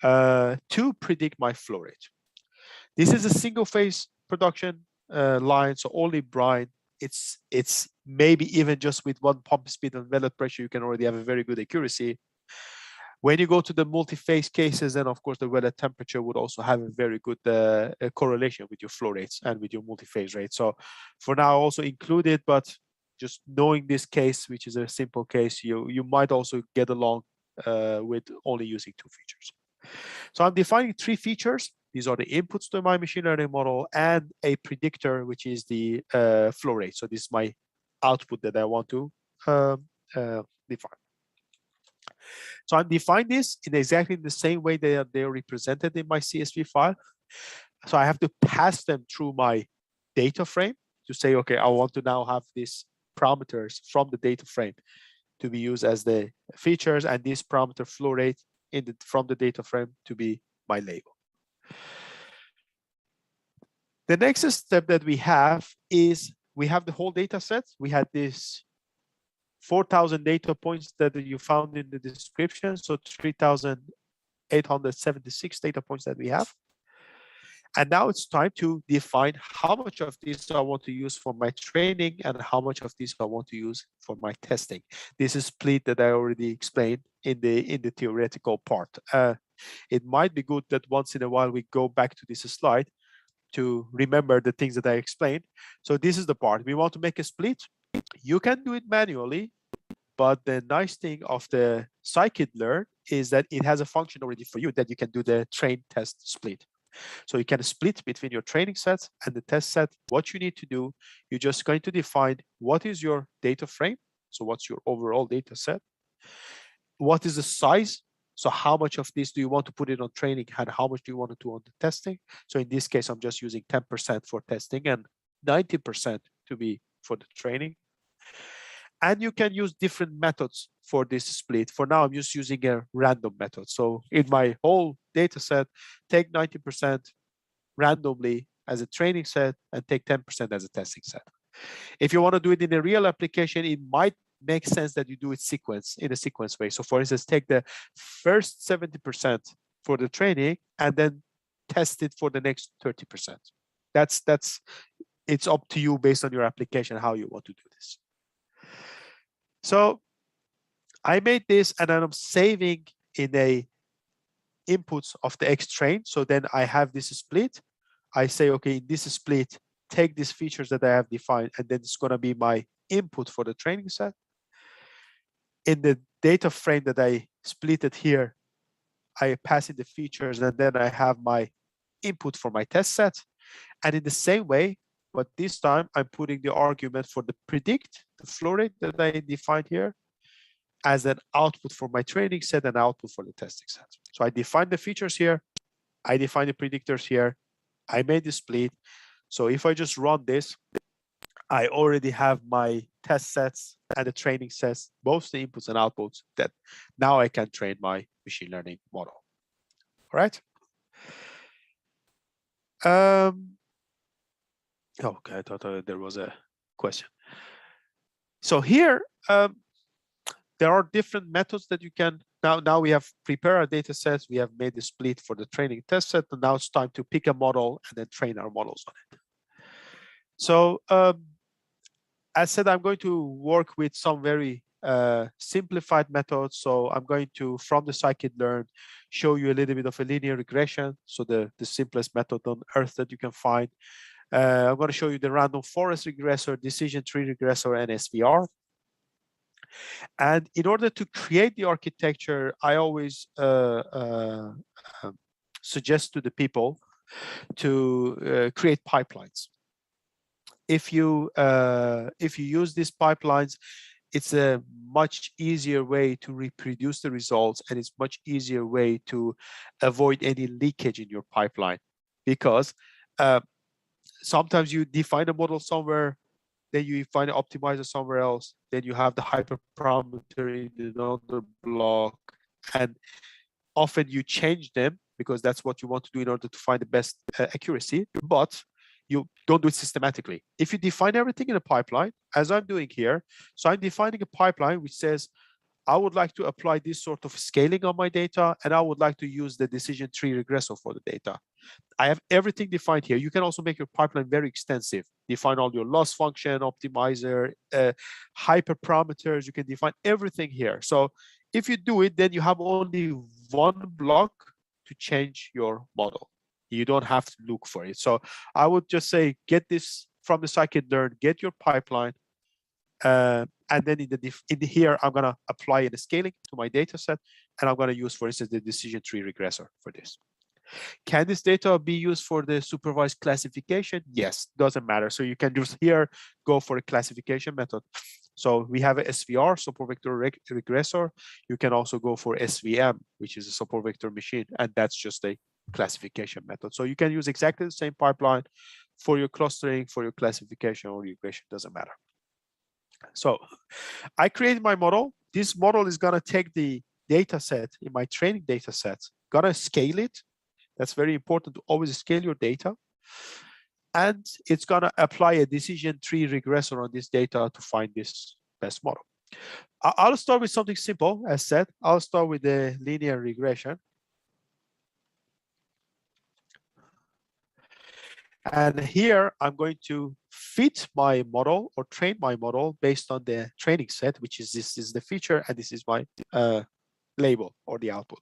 to predict my flow rate. This is a single phase production line, so only brine. It's maybe even just with 1 pump speed and wellhead pressure, you can already have a very good accuracy. When you go to the multi-phase cases, then of course the wellhead temperature would also have a very good correlation with your flow rates and with your multi-phase rate. So for now, I also include it, but just knowing this case, which is a simple case, you might also get along with only using 2 features. So I'm defining 3 features. These are the inputs to my machine learning model and a predictor, which is the flow rate. So this is my output that I want to define. So I'm defining this in exactly the same way they are represented in my CSV file. So I have to pass them through my data frame to say, okay, I want to now have these parameters from the data frame to be used as the features, and this parameter flow rate from the data frame to be my label. The next step that we have is we have the whole data set. We had this 4,000 data points that you found in the description. So 3,876 data points that we have. And now it's time to define how much of this I want to use for my training and how much of this I want to use for my testing. This is split that I already explained in the theoretical part. It might be good that once in a while we go back to this slide to remember the things that I explained. So this is the part. We want to make a split. You can do it manually, but the nice thing of the scikit-learn is that it has a function already for you that you can do the train test split. So you can split between your training sets and the test set. What you need to do, you're just going to define what is your data frame. So what's your overall data set? What is the size? So how much of this do you want to put in on training and how much do you want to do on the testing? So in this case, I'm just using 10% for testing and 90% to be for the training. And you can use different methods for this split. For now, I'm just using a random method. So in my whole data set, take 90% randomly as a training set and take 10% as a testing set. If you want to do it in a real application, it might make sense that you do it in a sequence way. So for instance, take the first 70% for the training and then test it for the next 30%. It's up to you based on your application how you want to do this. So I made this and then I'm saving in a inputs of the X train. So then I have this split. I say, okay, in this split, take these features that I have defined, and then it's going to be my input for the training set. In the data frame that I split it here, I pass in the features, and then I have my input for my test set. And in the same way, but this time I'm putting the argument for the predict, the flow rate that I defined here, as an output for my training set and output for the testing set. So I define the features here, I define the predictors here, I made the split. So if I just run this, I already have my test sets and the training sets, both the inputs and outputs, that now I can train my machine learning model. All right. Okay, I thought there was a question. So here, there are different methods that you can, now we have prepared our data sets, we have made the split for the training test set, and now it's time to pick a model and then train our models on it. So as said, I'm going to work with some very simplified methods. So I'm going to, from the scikit-learn, show you a little bit of a linear regression. So the simplest method on earth that you can find. I'm going to show you the random forest regressor, decision tree regressor, and SVR. And in order to create the architecture, I always suggest to the people to create pipelines. If you use these pipelines, it's a much easier way to reproduce the results, and it's much easier way to avoid any leakage in your pipeline, because sometimes you define a model somewhere, then you find an optimizer somewhere else, then you have the hyperparameter in another block, and often you change them because that's what you want to do in order to find the best accuracy, but you don't do it systematically. If you define everything in a pipeline, as I'm doing here, so I'm defining a pipeline which says, I would like to apply this sort of scaling on my data, and I would like to use the decision tree regressor for the data. I have everything defined here. You can also make your pipeline very extensive. Define all your loss function, optimizer, hyperparameters. You can define everything here. So if you do it, then you have only one block to change your model. You don't have to look for it. So I would just say, get this from the scikit-learn, get your pipeline, and then in here, I'm going to apply the scaling to my data set, and I'm going to use, for instance, the decision tree regressor for this. Can this data be used for the supervised classification? Yes, doesn't matter. So you can just here go for a classification method. So we have a SVR, support vector regressor. You can also go for SVM, which is a support vector machine, and that's just a classification method. So you can use exactly the same pipeline for your clustering, for your classification or regression, doesn't matter. So I created my model. This model is going to take the data set in my training data set, going to scale it. That's very important to always scale your data. And it's going to apply a decision tree regressor on this data to find this best model. I'll start with something simple. As said, I'll start with the linear regression. And here I'm going to fit my model or train my model based on the training set, which is this is the feature, and this is my label or the output.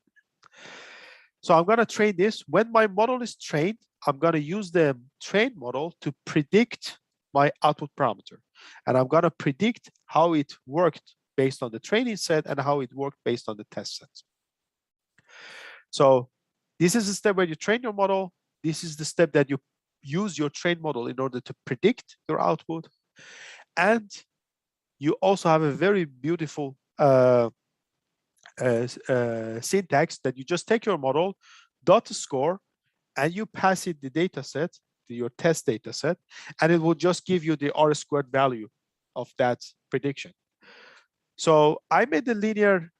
So I'm going to train this. When my model is trained, I'm going to use the trained model to predict my output parameter. And I'm going to predict how it worked based on the training set and how it worked based on the test set. So this is the step where you train your model. This is the step that you use your trained model in order to predict your output. And you also have a very beautiful syntax that you just take your model, dot score, and you pass it the data set, to your test data set, and it will just give you the R² value of that prediction. So I made the linear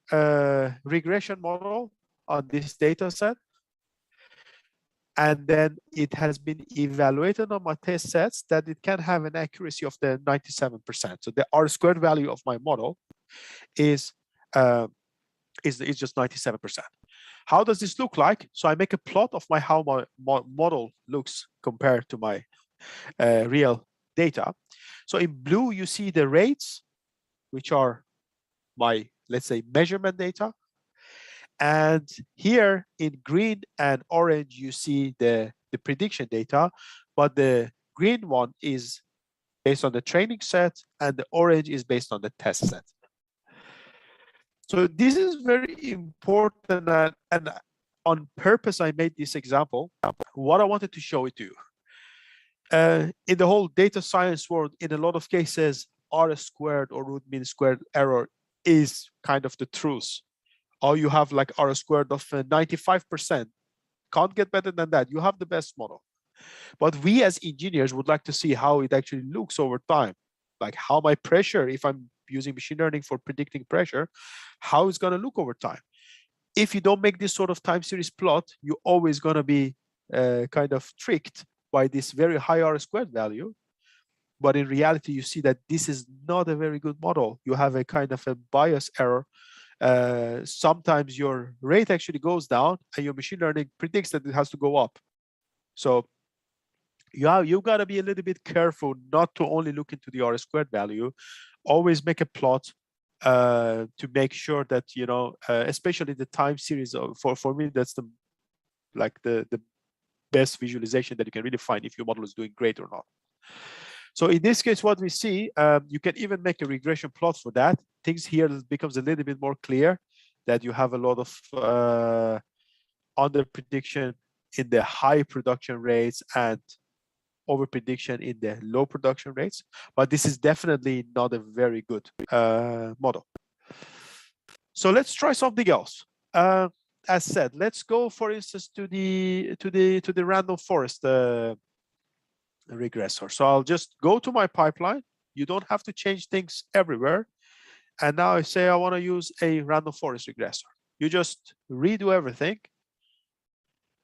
regression model on this data set, and then it has been evaluated on my test sets that it can have an accuracy of the 97%. So the R² value of my model is just 97%. How does this look like? So I make a plot of how my model looks compared to my real data. So in blue, you see the rates, which are my, let's say, measurement data. And here in green and orange, you see the prediction data, but the green one is based on the training set and the orange is based on the test set. So this is very important, and on purpose, I made this example. What I wanted to show it to you. In the whole data science world, in a lot of cases, R² or root mean squared error is kind of the truth. Or you have like R² of 95%. Can't get better than that. You have the best model. But we as engineers would like to see how it actually looks over time. Like how my pressure, if I'm using machine learning for predicting pressure, how it's going to look over time. If you don't make this sort of time series plot, you're always going to be kind of tricked by this very high R² value. But in reality, you see that this is not a very good model. You have a kind of a bias error. Sometimes your rate actually goes down and your machine learning predicts that it has to go up. So you got to be a little bit careful not to only look into the R² value. Always make a plot to make sure that, you know, especially the time series for me, that's the best visualization that you can really find if your model is doing great or not. So in this case, what we see, you can even make a regression plot for that. Things here becomes a little bit more clear that you have a lot of under prediction in the high production rates and over prediction in the low production rates, but this is definitely not a very good model. So let's try something else. As said, let's go, for instance, to the random forest regressor. So I'll just go to my pipeline. You don't have to change things everywhere. And now I say I want to use a random forest regressor. You just redo everything.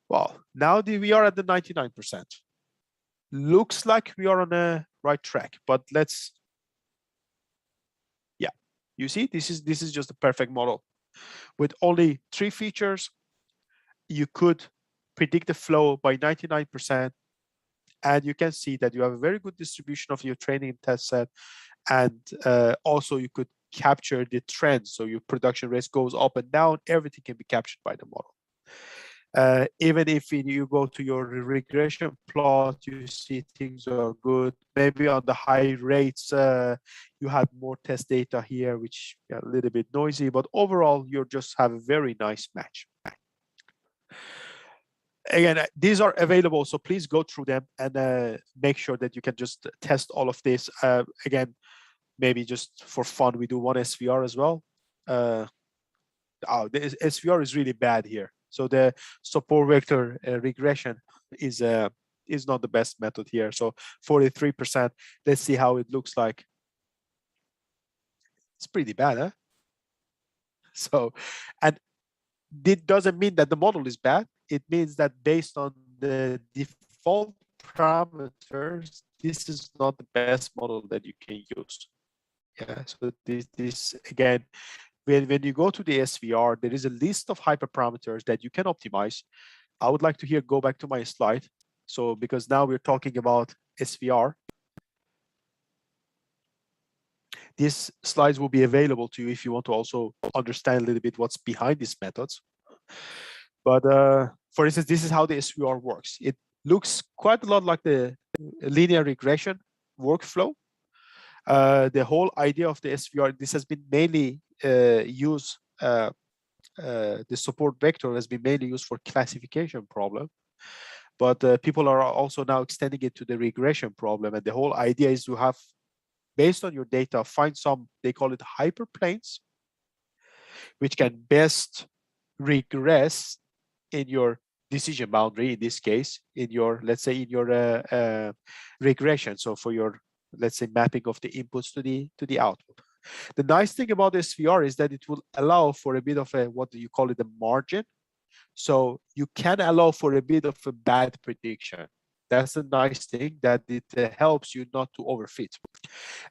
Well, now we are at the 99%. Looks like we are on the right track, but let's, yeah, you see, this is just a perfect model. With only 3 features, you could predict the flow by 99%. And you can see that you have a very good distribution of your training test set. And also you could capture the trend. So your production rates goes up and down, everything can be captured by the model. Even if you go to your regression plot, you see things are good. Maybe on the high rates, you have more test data here, which are a little bit noisy, but overall, you just have a very nice match. Again, these are available, so please go through them and make sure that you can just test all of this. Again, maybe just for fun, we do one SVR as well. The SVR is really bad here. So the support vector regression is not the best method here. So 43%. Let's see how it looks like. It's pretty bad, huh? So, and it doesn't mean that the model is bad. It means that based on the default parameters, this is not the best model that you can use. Yeah. So this again. When you go to the SVR, there is a list of hyperparameters that you can optimize. I would like to go back to my slide. So because now we're talking about SVR, these slides will be available to you if you want to also understand a little bit what's behind these methods. But for instance, this is how the SVR works. It looks quite a lot like the linear regression workflow. The whole idea of the SVR, this has been mainly used, the support vector has been mainly used for classification problem, but people are also now extending it to the regression problem. And the whole idea is to have, based on your data, find some, they call it hyperplanes, which can best regress in your decision boundary, in this case, in your, let's say, in your regression. So for your, let's say, mapping of the inputs to the output. The nice thing about SVR is that it will allow for a bit of a, what do you call it, a margin. So you can allow for a bit of a bad prediction. That's a nice thing, that it helps you not to overfit.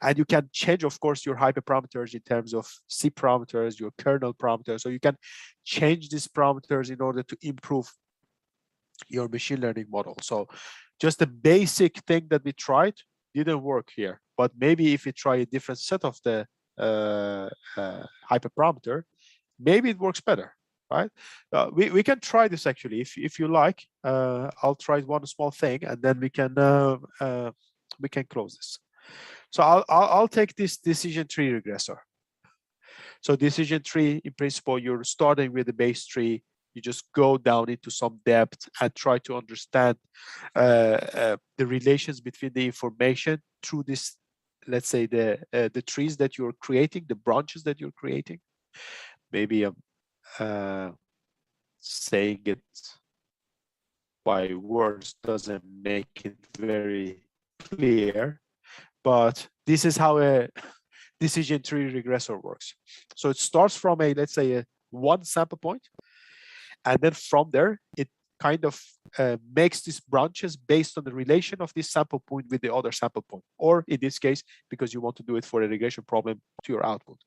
And you can change, of course, your hyperparameters in terms of C parameters, your kernel parameters. So you can change these parameters in order to improve your machine learning model. So just the basic thing that we tried didn't work here. But maybe if we try a different set of the hyperparameter, maybe it works better, right? We can try this actually if you like. I'll try one small thing and then we can close this. So I'll take this decision tree regressor. So decision tree, in principle, you're starting with the base tree. You just go down into some depth and try to understand the relations between the information through this, let's say, the trees that you're creating, the branches that you're creating. Maybe I'm saying it by words doesn't make it very clear, but this is how a decision tree regressor works. So it starts from a, let's say, a one sample point, and then from there it kind of makes these branches based on the relation of this sample point with the other sample point, or in this case, because you want to do it for a regression problem, to your output.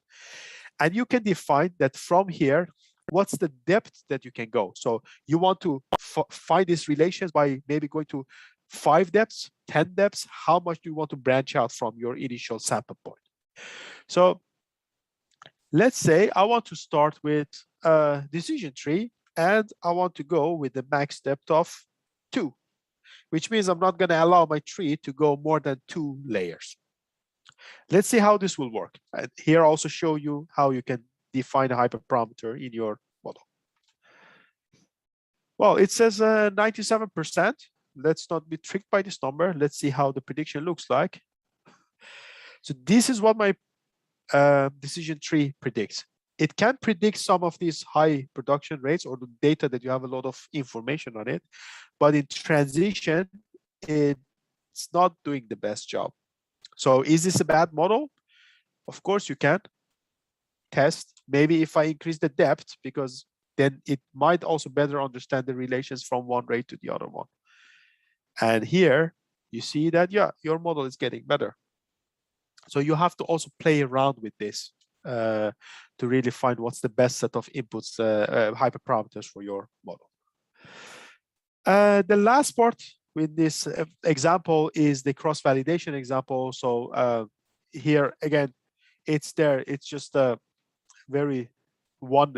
And you can define that from here, what's the depth that you can go. So you want to find these relations by maybe going to 5 depths, 10 depths. How much do you want to branch out from your initial sample point? So let's say I want to start with a decision tree, and I want to go with the max depth of 2, which means I'm not going to allow my tree to go more than 2 layers. Let's see how this will work. And here I also show you how you can define a hyperparameter in your model. Well, it says 97%. Let's not be tricked by this number. Let's see how the prediction looks like. So this is what my decision tree predicts. It can predict some of these high production rates or the data that you have a lot of information on it, but in transition, it's not doing the best job. So is this a bad model? Of course you can test. Maybe if I increase the depth, because then it might also better understand the relations from one rate to the other one. And here you see that, yeah, your model is getting better. So you have to also play around with this to really find what's the best set of inputs, hyperparameters for your model. The last part with this example is the cross-validation example. So here again, it's there. It's just a very one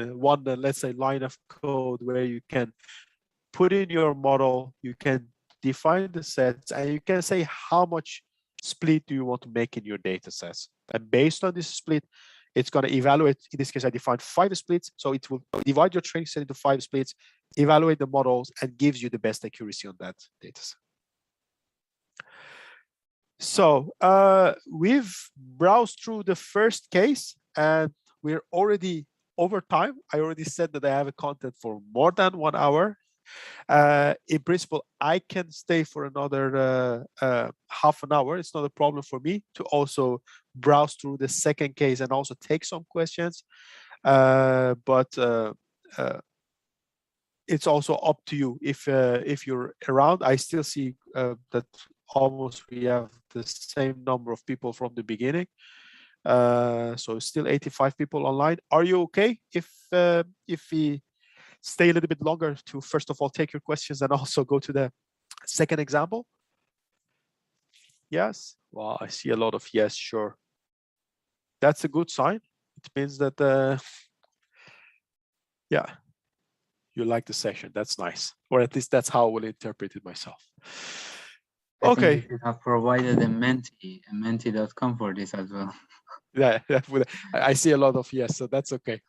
let's say line of code where you can put in your model, you can define the sets, and you can say how much split do you want to make in your data sets. And based on this split, it's going to evaluate. In this case, I defined 5 splits. So it will divide your training set into 5 splits, evaluate the models, and gives you the best accuracy on that data set. So we've browsed through the first case, and we're already over time. I already said that I have a content for more than 1 hour. In principle, I can stay for another half an hour. It's not a problem for me to also browse through the second case and also take some questions. But it's also up to you if you're around. I still see that almost we have the same number of people from the beginning. So still 85 people online. Are you okay if we stay a little bit longer to first of all take your questions and also go to the second example? Yes. Well, I see a lot of yes, sure. That's a good sign. It means that yeah, you like the session. That's nice, or at least that's how I will interpret it myself. I Okay. think you should have provided a menti.com for this as well. Yeah, I see a lot of yes, so that's okay.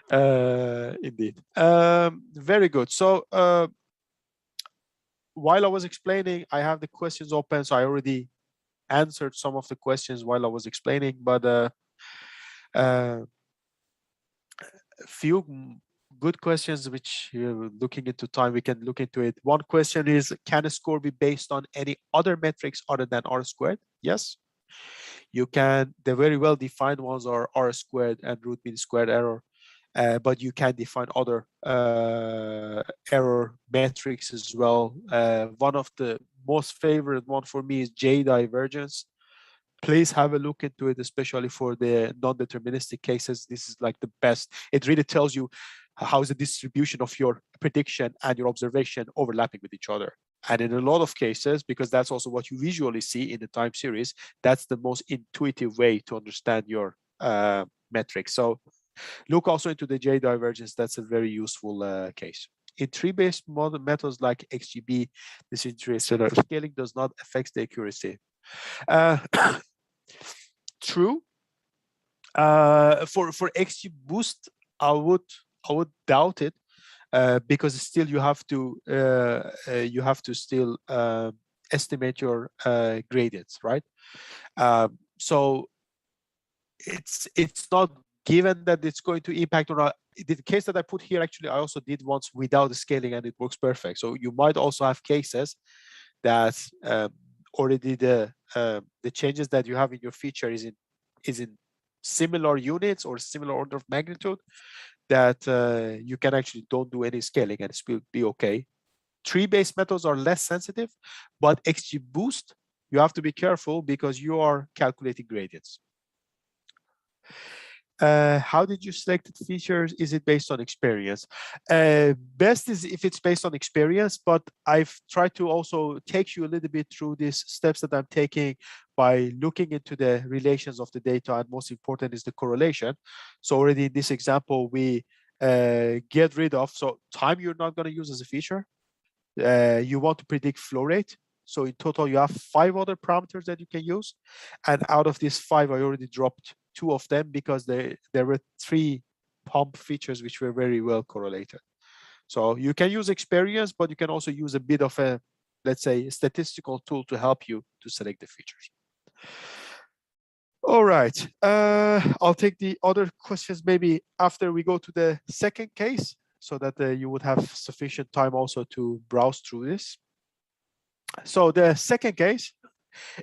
Indeed. Very good. So while I was explaining, I have the questions open, so I already answered some of the questions while I was explaining, but a few good questions which looking into time, we can look into it. One question is, can a score be based on any other metrics other than R squared? Yes, you can. The very well defined ones are R squared and root mean squared error. But you can define other error metrics as well. One of the most favorite one for me is J divergence. Please have a look into it, especially for the non-deterministic cases. This is like the best. It really tells you how is the distribution of your prediction and your observation overlapping with each other. And in a lot of cases, because that's also what you visually see in the time series, that's the most intuitive way to understand your metrics. So look also into the J divergence. That's a very useful case. In tree-based methods like XGB, this scaling does not affect the accuracy. True. For XGBoost, I would doubt it because still you have to still estimate your gradients, right? So it's not given that it's going to impact or not. The case that I put here, actually, I also did once without the scaling and it works perfect. So you might also have cases that already the changes that you have in your feature is in similar units or similar order of magnitude that you can actually don't do any scaling and it will be okay. Tree-based methods are less sensitive, but XGBoost, you have to be careful because you are calculating gradients. How did you select features? Is it based on experience? Best is if it's based on experience, but I've tried to also take you a little bit through these steps that I'm taking by looking into the relations of the data, and most important is the correlation. So already in this example, we get rid of, so time you're not going to use as a feature. You want to predict flow rate. So in total, you have 5 other parameters that you can use. And out of these 5, I already dropped 2 of them because there were 3 pump features which were very well correlated. So you can use experience, but you can also use a bit of a, let's say, statistical tool to help you to select the features. All right, I'll take the other questions maybe after we go to the second case, so that you would have sufficient time also to browse through this. So the second case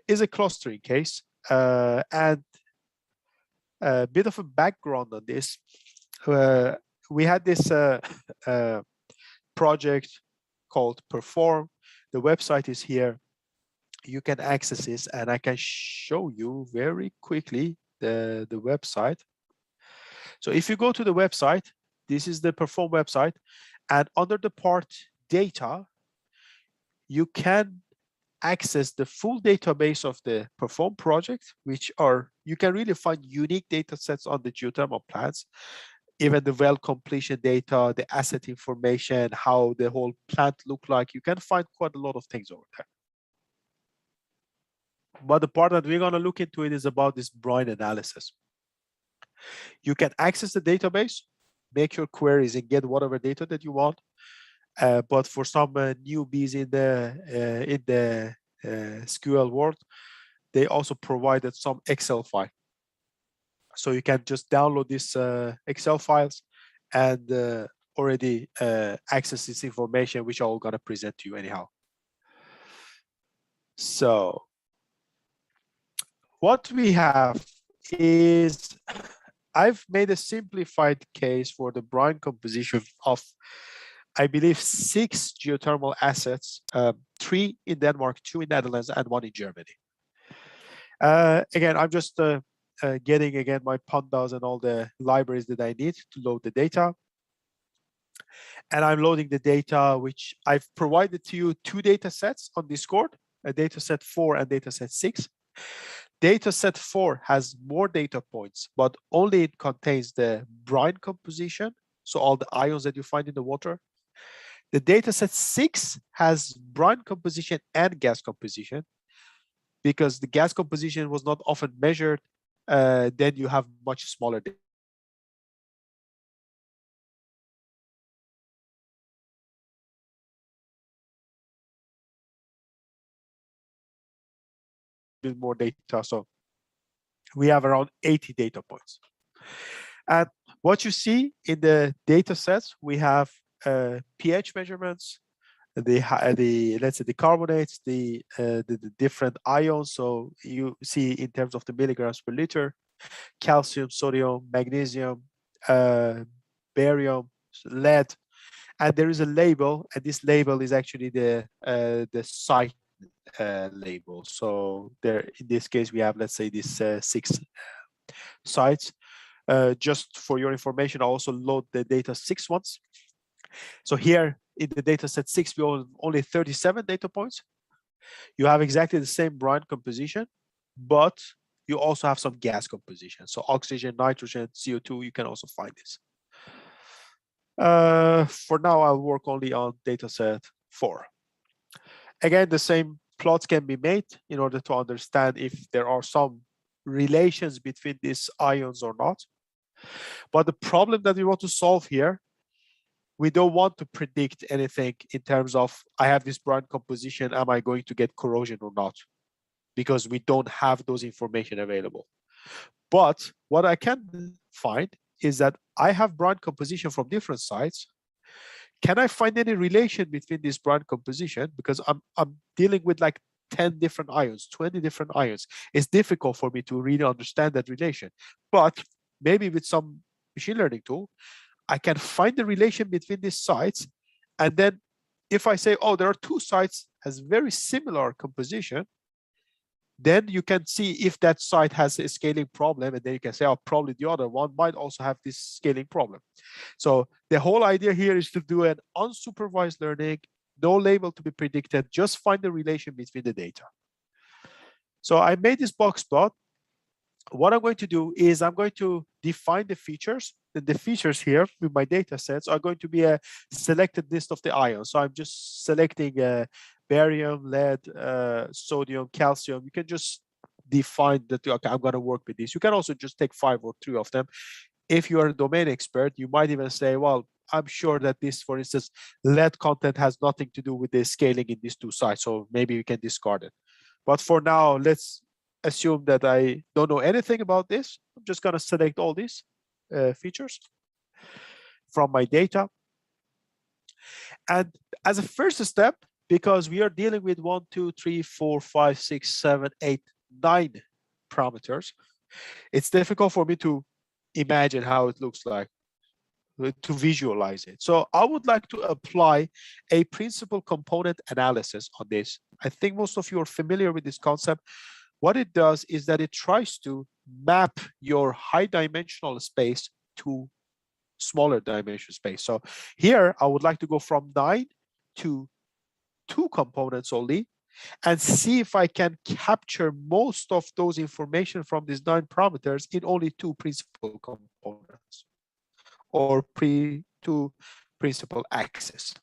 is a clustering case, and a bit of a background on this. We had this project called Perform. The website is here. You can access this, and I can show you very quickly the website. So if you go to the website, this is the Perform website, and under the part data, you can access the full database of the Perform project, which are, you can really find unique data sets on the geothermal plants, even the well completion data, the asset information, how the whole plant look like. You can find quite a lot of things over there. But the part that we're going to look into it is about this brine analysis. You can access the database, make your queries, and get whatever data that you want. But for some newbies in the SQL world, they also provided some Excel file. So you can just download these Excel files and already access this information, which I'm going to present to you anyhow. So what we have is, I've made a simplified case for the brine composition of, I believe, 6 geothermal assets, 3 in Denmark, 2 in Netherlands, and 1 in Germany. Again, I'm just getting again my pandas and all the libraries that I need to load the data. And I'm loading the data, which I've provided to you 2 data sets on Discord, a data set 4 and data set 6. Data set 4 has more data points, but only it contains the brine composition, so all the ions that you find in the water. The data set 6 has brine composition and gas composition, because the gas composition was not often measured, then you have much smaller data. More data, so we have around 80 data points. And what you see in the data sets, we have pH measurements, the let's say the carbonates, the different ions. So you see in terms of the milligrams per liter, calcium, sodium, magnesium, barium, lead, and there is a label, and this label is actually the site label. So there, in this case, we have, let's say, these 6 sites. Just for your information, I also load the data 6 once. So here in the data set 6, we have only 37 data points. You have exactly the same brine composition, but you also have some gas composition. So oxygen, nitrogen, CO2, you can also find this. For now, I'll work only on data set 4. Again, the same plots can be made in order to understand if there are some relations between these ions or not. But the problem that we want to solve here, we don't want to predict anything in terms of, I have this brine composition, am I going to get corrosion or not? Because we don't have those information available. But what I can find is that I have brine composition from different sites. Can I find any relation between this brine composition? Because I'm dealing with like 10 different ions, 20 different ions. It's difficult for me to really understand that relation. But maybe with some machine learning tool, I can find the relation between these sites. And then if I say, oh, there are 2 sites has very similar composition, then you can see if that site has a scaling problem, and then you can say, oh, probably the other one might also have this scaling problem. So the whole idea here is to do an unsupervised learning, no label to be predicted, just find the relation between the data. So I made this box plot. What I'm going to do is I'm going to define the features. And the features here with my data sets are going to be a selected list of the ions. So I'm just selecting barium, lead, sodium, calcium. You can just define that, okay, I'm going to work with this. You can also just take 5 or 3 of them. If you are a domain expert, you might even say, well, I'm sure that this, for instance, lead content has nothing to do with the scaling in these two sites, so maybe we can discard it. But for now, let's assume that I don't know anything about this. I'm just going to select all these features from my data. And as a first step, because we are dealing with 1, 2, 3, 4, 5, 6, 7, 8, 9 parameters, it's difficult for me to imagine how it looks like, to visualize it. So I would like to apply a principal component analysis on this. I think most of you are familiar with this concept. What it does is that it tries to map your high dimensional space to smaller dimension space. So here I would like to go from 9 to 2 components only and see if I can capture most of those information from these 9 parameters in only 2 principal components or 2 principal axes.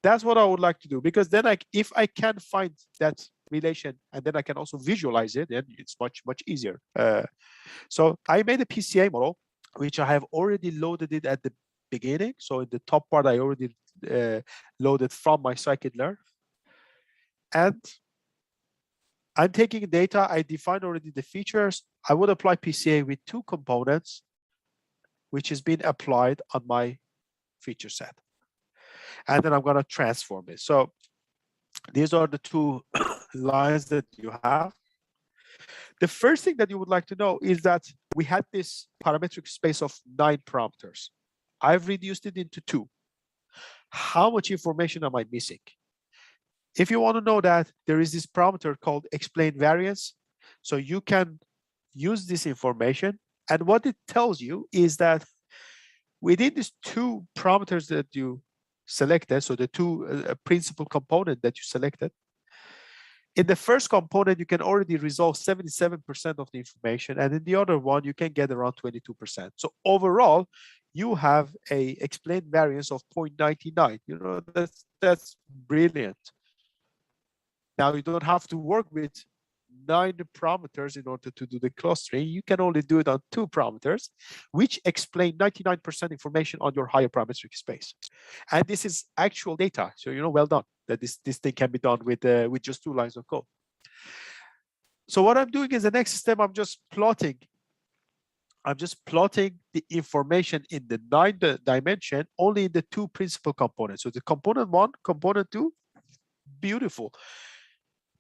That's what I would like to do, because then if I can find that relation and then I can also visualize it, then it's much easier. So I made a PCA model, which I have already loaded it at the beginning. So in the top part, I already loaded from my scikit-learn. And I'm taking data, I defined already the features. I would apply PCA with 2 components, which is being applied on my feature set. And then I'm going to transform it. So these are the 2 lines that you have. The first thing that you would like to know is that we had this parametric space of 9 parameters. I've reduced it into 2. How much information am I missing? If you want to know that, there is this parameter called explain variance. So you can use this information. And what it tells you is that within these 2 parameters that you selected, so the 2 principal component that you selected, in the first component, you can already resolve 77% of the information. And in the other one, you can get around 22%. So overall, you have a explained variance of 0.99. You know, that's brilliant. Now you don't have to work with 9 parameters in order to do the clustering. You can only do it on 2 parameters, which explain 99% information on your higher parametric space. And this is actual data. So, you know, well done that this thing can be done with just 2 lines of code. So what I'm doing is the next step, I'm just plotting the information in the 9th dimension only in the 2 principal components. So the component 1, component 2, beautiful.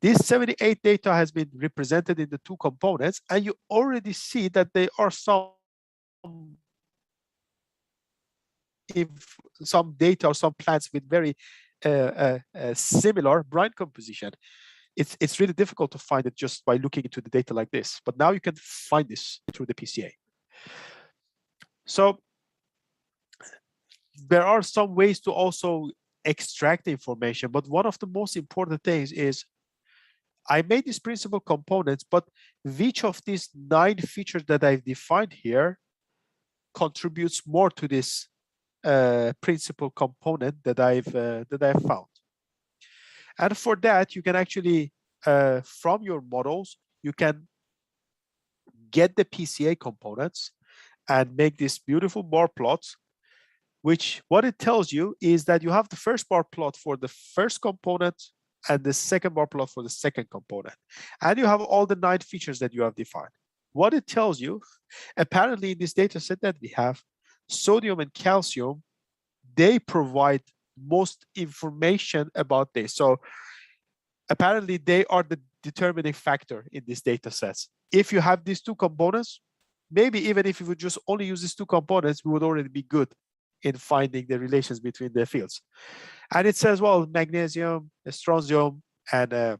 This 78 data has been represented in the 2 components, and you already see that there are some data or some plants with very similar brine composition. It's really difficult to find it just by looking into the data like this, but now you can find this through the PCA. So there are some ways to also extract the information, but one of the most important things is I made these principal components, but which of these 9 features that I've defined here contributes more to this principal component that I've found. And for that, you can actually, from your models, you can get the PCA components and make these beautiful bar plots, which what it tells you is that you have the first bar plot for the first component and the second bar plot for the second component. And you have all the 9 features that you have defined. What it tells you, apparently in this data set that we have, sodium and calcium, they provide most information about this. So apparently they are the determining factor in these data sets. If you have these 2 components, maybe even if you would just only use these 2 components, we would already be good in finding the relations between the fields. And it says, well, magnesium, strontium, and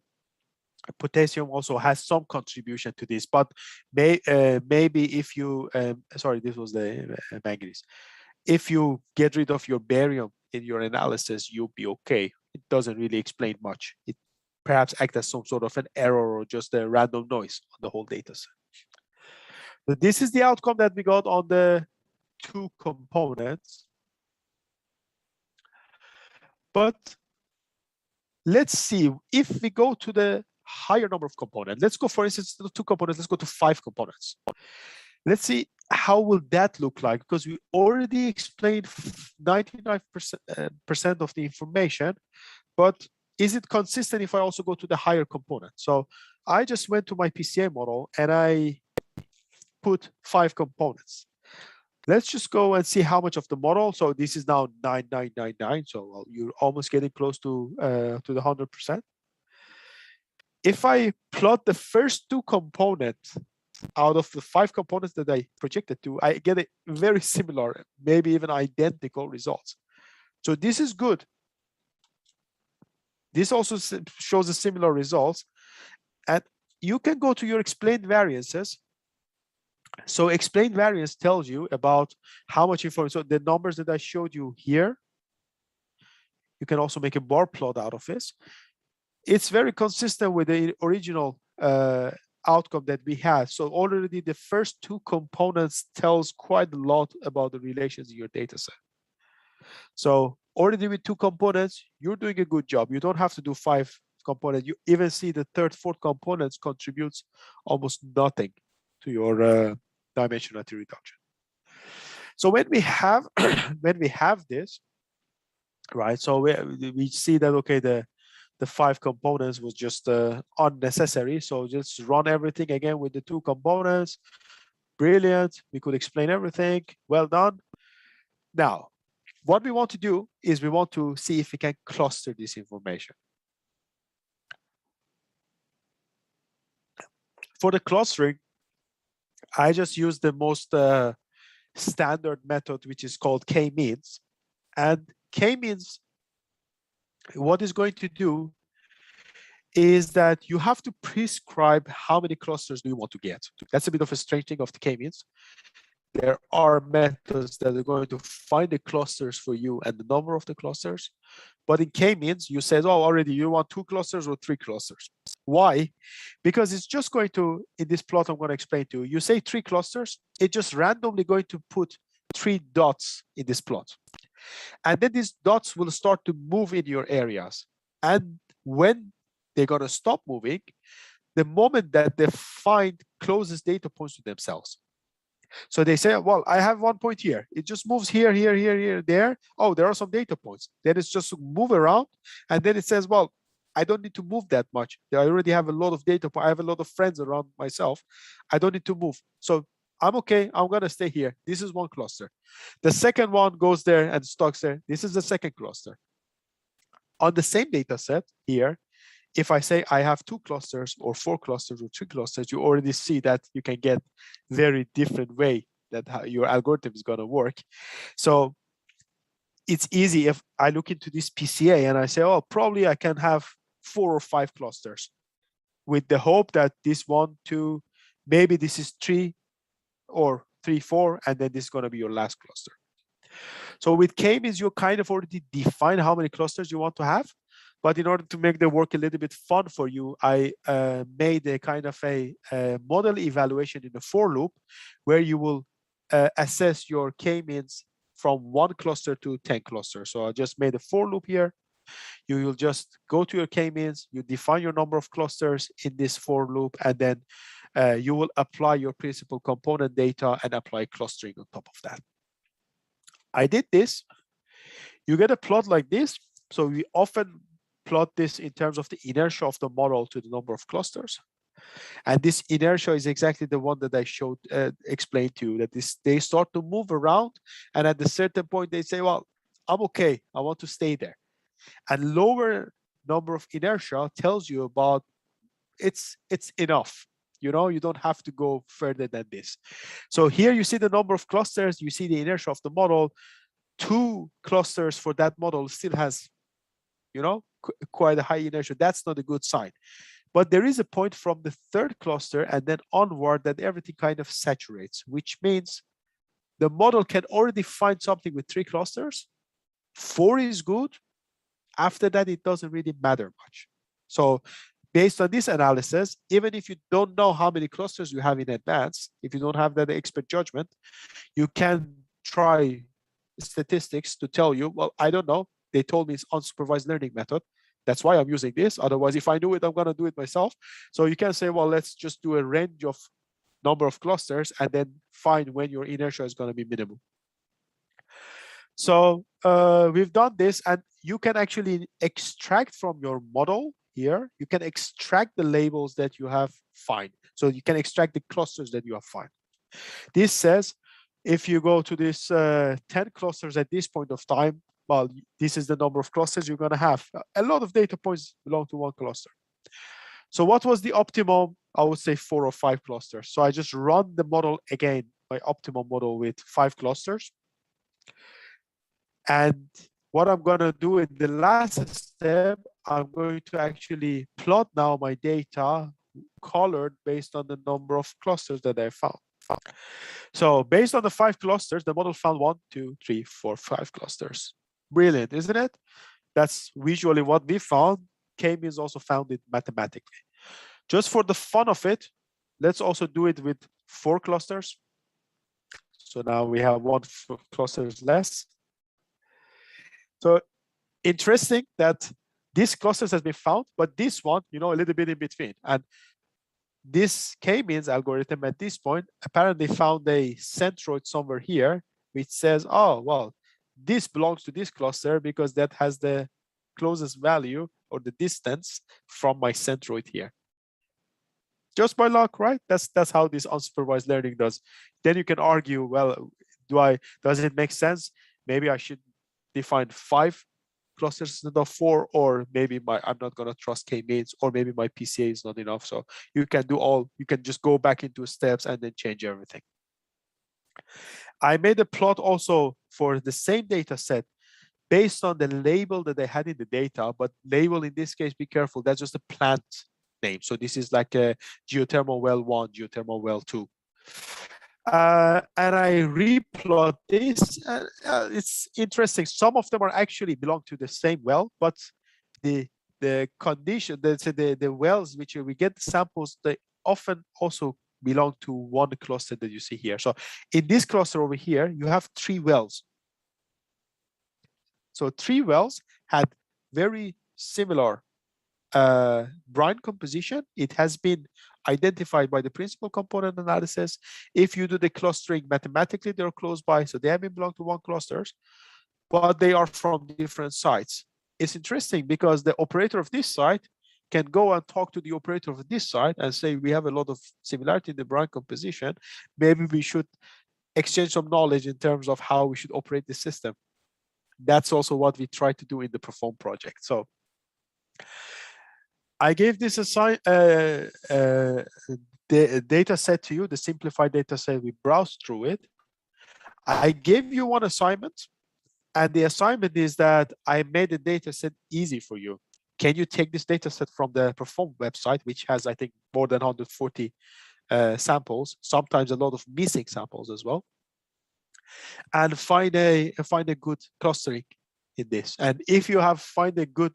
potassium also has some contribution to this, but maybe if you, sorry, this was the manganese. If you get rid of your barium in your analysis, you'll be okay. It doesn't really explain much. It perhaps acts as some sort of an error or just a random noise on the whole data set. But this is the outcome that we got on the 2 components. But let's see, if we go to the higher number of components, let's go, for instance, to 2 components, let's go to 5 components. Let's see how will that look like? Because we already explained 99% of the information, but is it consistent if I also go to the higher component? So I just went to my PCA model and I put 5 components. Let's just go and see how much of the model. So this is now 9999. So you're almost getting close to the 100%. If I plot the first 2 components out of the 5 components that I projected to, I get a very similar, maybe even identical results. So this is good. This also shows a similar results. And you can go to your explained variances. So explained variance tells you about how much information. So the numbers that I showed you here, you can also make a bar plot out of this. It's very consistent with the original outcome that we had. So already the first 2 components tells quite a lot about the relations in your data set. So already with 2 components, you're doing a good job. You don't have to do 5 components. You even see the 3rd, 4th components contributes almost nothing to your dimensionality reduction. So when we have this, right? So we see that okay, the 5 components was just unnecessary. So just run everything again with the 2 components. Brilliant. We could explain everything. Well done. Now, what we want to do is we want to see if we can cluster this information. For the clustering, I just use the most standard method, which is called k-means. And k-means, what is going to do is that you have to prescribe how many clusters do you want to get. That's a bit of a strange thing of the k-means. There are methods that are going to find the clusters for you and the number of the clusters. But in k-means, you said, oh, already you want 2 clusters or 3 clusters. Why? Because it's just going to, in this plot I'm going to explain to you, you say 3 clusters, it's just randomly going to put 3 dots in this plot. And then these dots will start to move in your areas. And when they're going to stop moving, the moment that they find closest data points to themselves. So they say, well, I have 1 point here. It just moves here, here, here, here, there. Oh, there are some data points. Then it's just to move around. And then it says, well, I don't need to move that much. I already have a lot of data points. I have a lot of friends around myself. I don't need to move. So I'm okay. I'm going to stay here. This is 1 cluster. The second one goes there and stocks there. This is the 2nd cluster. On the same data set here, if I say I have 2 clusters or 4 clusters or 3 clusters, you already see that you can get very different way that how your algorithm is going to work. So it's easy if I look into this PCA and I say, oh, probably I can have 4 or 5 clusters with the hope that this 1, 2, maybe this is 3 or 3, 4, and then this is going to be your last cluster. So with k-means, you kind of already define how many clusters you want to have. But in order to make the work a little bit fun for you, I made a kind of a model evaluation in a for loop where you will assess your k-means from 1 cluster to 10 clusters. So I just made a for loop here. You will just go to your k-means, you define your number of clusters in this for loop, and then you will apply your principal component data and apply clustering on top of that. I did this. You get a plot like this. So we often plot this in terms of the inertia of the model to the number of clusters. And this inertia is exactly the one that I showed, explained to you, that they start to move around. And at a certain point, they say, well, I'm okay. I want to stay there. And lower number of inertia tells you about it's enough. You know, you don't have to go further than this. So here you see the number of clusters, you see the inertia of the model. 2 clusters for that model still has, you know, quite a high inertia. That's not a good sign. But there is a point from the 3rd cluster and then onward that everything kind of saturates, which means the model can already find something with 3 clusters. 4 is good. After that, it doesn't really matter much. So based on this analysis, even if you don't know how many clusters you have in advance, if you don't have that expert judgment, you can try statistics to tell you, well, I don't know. They told me it's unsupervised learning method. That's why I'm using this. Otherwise, if I knew it, I'm going to do it myself. So you can say, well, let's just do a range of number of clusters, and then find when your inertia is going to be minimal. So we've done this, and you can actually extract from your model here, you can extract the labels that you have find. So you can extract the clusters that you have find. This says, if you go to this 10 clusters at this point of time, well, this is the number of clusters you're going to have. A lot of data points belong to one cluster. So what was the optimum? I would say 4 or 5 clusters. So I just run the model again, my optimum model with 5 clusters. And what I'm going to do in the last step, I'm going to actually plot now my data colored based on the number of clusters that I found. So based on the 5 clusters, the model found 1, 2, 3, 4, 5 clusters. Brilliant, isn't it? That's visually what we found. K-means also found it mathematically. Just for the fun of it, let's also do it with 4 clusters. So now we have 1 clusters less. So interesting that this clusters has been found, but this one, a little bit in between. And this K-means algorithm at this point apparently found a centroid somewhere here, which says, oh, well, this belongs to this cluster because that has the closest value or the distance from my centroid here. Just by luck, right? That's how this unsupervised learning does. Then you can argue, well, does it make sense? Maybe I should define 5 clusters instead of 4, or maybe I'm not going to trust K-means, or maybe my PCA is not enough. So you can you can just go back into steps and then change everything. I made a plot also for the same data set based on the label that I had in the data, but label in this case, be careful, that's just a plant name. So this is like a geothermal well 1, geothermal well 2. And I replot this. It's interesting. Some of them are actually belong to the same well, but the condition, the wells which we get the samples, they often also belong to one cluster that you see here. So in this cluster over here, you have 3 wells. So 3 wells had very similar brine composition. It has been identified by the principal component analysis. If you do the clustering mathematically, they're close by, so they have been belong to one clusters, but they are from different sites. It's interesting because the operator of this site can go and talk to the operator of this site and say, we have a lot of similarity in the brine composition. Maybe we should exchange some knowledge in terms of how we should operate the system. That's also what we try to do in the Perform project. So I gave this the data set to you, the simplified data set. We browsed through it. I gave you one assignment, and the assignment is that I made the data set easy for you. Can you take this data set from the Perform website, which has, I think, more than 140 samples, sometimes a lot of missing samples as well, and find a good clustering in this. And if you have find a good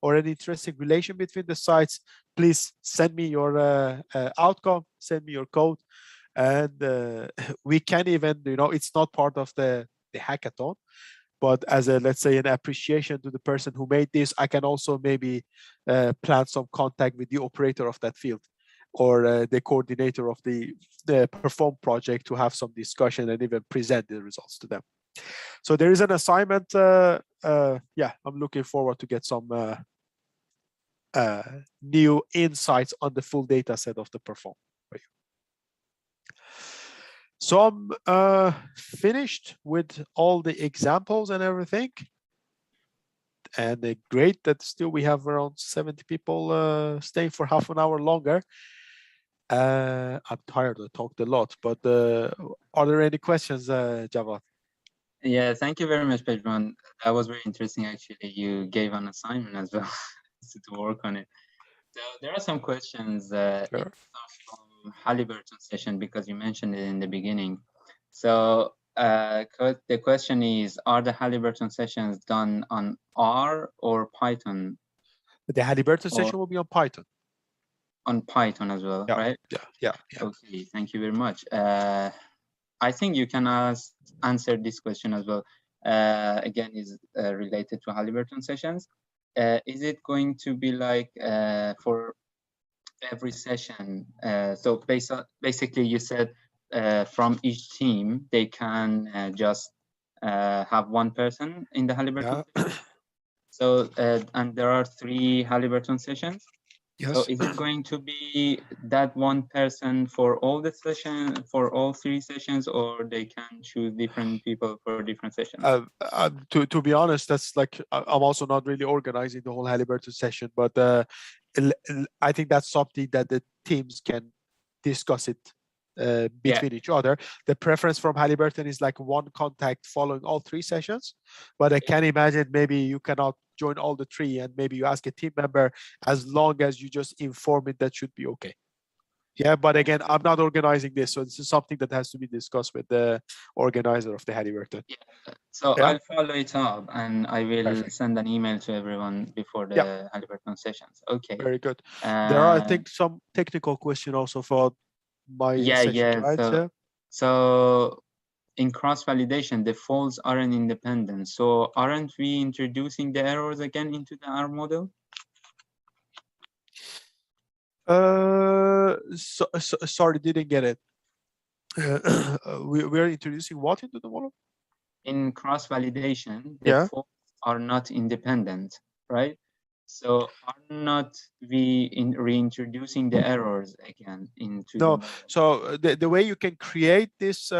or an interesting relation between the sites, please send me your outcome, send me your code, and we can even, it's not part of the hackathon, but as a, let's say, an appreciation to the person who made this, I can also maybe plan some contact with the operator of that field, or the coordinator of the Perform project, to have some discussion and even present the results to them. So there is an assignment. Yeah, I'm looking forward to get some new insights on the full data set of the Perform for you. So I'm finished with all the examples and everything. And great that still we have around 70 people staying for half an hour longer. I'm tired, I talked a lot, but are there any questions, Javad? Yeah, thank you very much, Pejman. That was very interesting, actually. You gave an assignment as well to work on it. So there are some questions Sure. from Halliburton session, because you mentioned it in the beginning. So the question is, are the Halliburton sessions done on R or Python? The Halliburton session will be on Python. On Python as well, yeah, right? Yeah. Okay, thank you very much. I think you can answer this question as well. Again, is related to Halliburton sessions. Is it going to be like for every session. So basically, you said from each team they can just have one person in the Halliburton. Yeah. So and there are 3 Halliburton sessions. So Yes. is it going to be that one person for all the session, for all 3 sessions, or they can choose different people for different sessions? To be honest, that's like I'm also not really organizing the whole Halliburton session, but I think that's something that the teams can discuss it between each other. The preference from Halliburton is like one contact following all 3 sessions, but I can imagine maybe you cannot join all the 3, and maybe you ask a team member, as long as you just inform it, that should be okay. Yeah, but again, I'm not organizing this, so this is something that has to be discussed with the organizer of the Halliburton. So Yeah. I'll follow it up, and I will Perfect. send an email to everyone before the Yeah. Halliburton sessions. Okay. Very good. There are, I think, some technical question also for my session, right? So in cross-validation, the faults aren't independent. So aren't we introducing the errors again into the R model? Sorry, didn't get it. We're introducing what into the model? In cross-validation, the faults are not independent, right? So are not we reintroducing the errors again into the model? So the way you can create this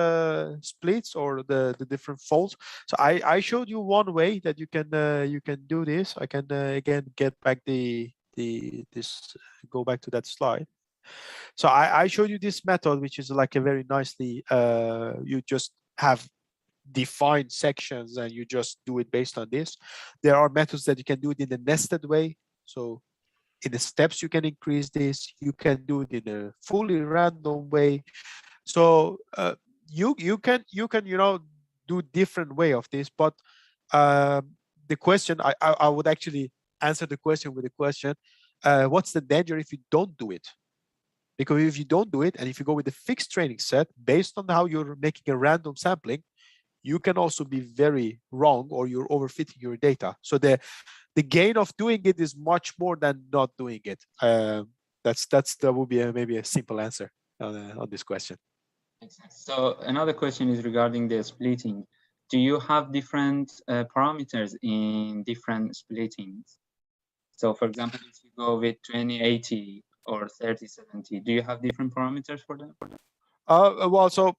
splits or the different faults. So I showed you one way that you can do this. I can again get back go back to that slide. So I showed you this method, which is like a very nicely you just have defined sections and you just do it based on this. There are methods that you can do it in a nested way. So in the steps you can increase this. You can do it in a fully random way. So you can do different way of this. But the question I would actually answer the question with a question: what's the danger if you don't do it? Because if you don't do it, and if you go with a fixed training set based on how you're making a random sampling, you can also be very wrong, or you're overfitting your data. So the gain of doing it is much more than not doing it. That would be maybe a simple answer on this question. So another question is regarding the splitting. Do you have different parameters in different splittings? So for example, if you go with 2080 or 3070, do you have different parameters for them? Well, so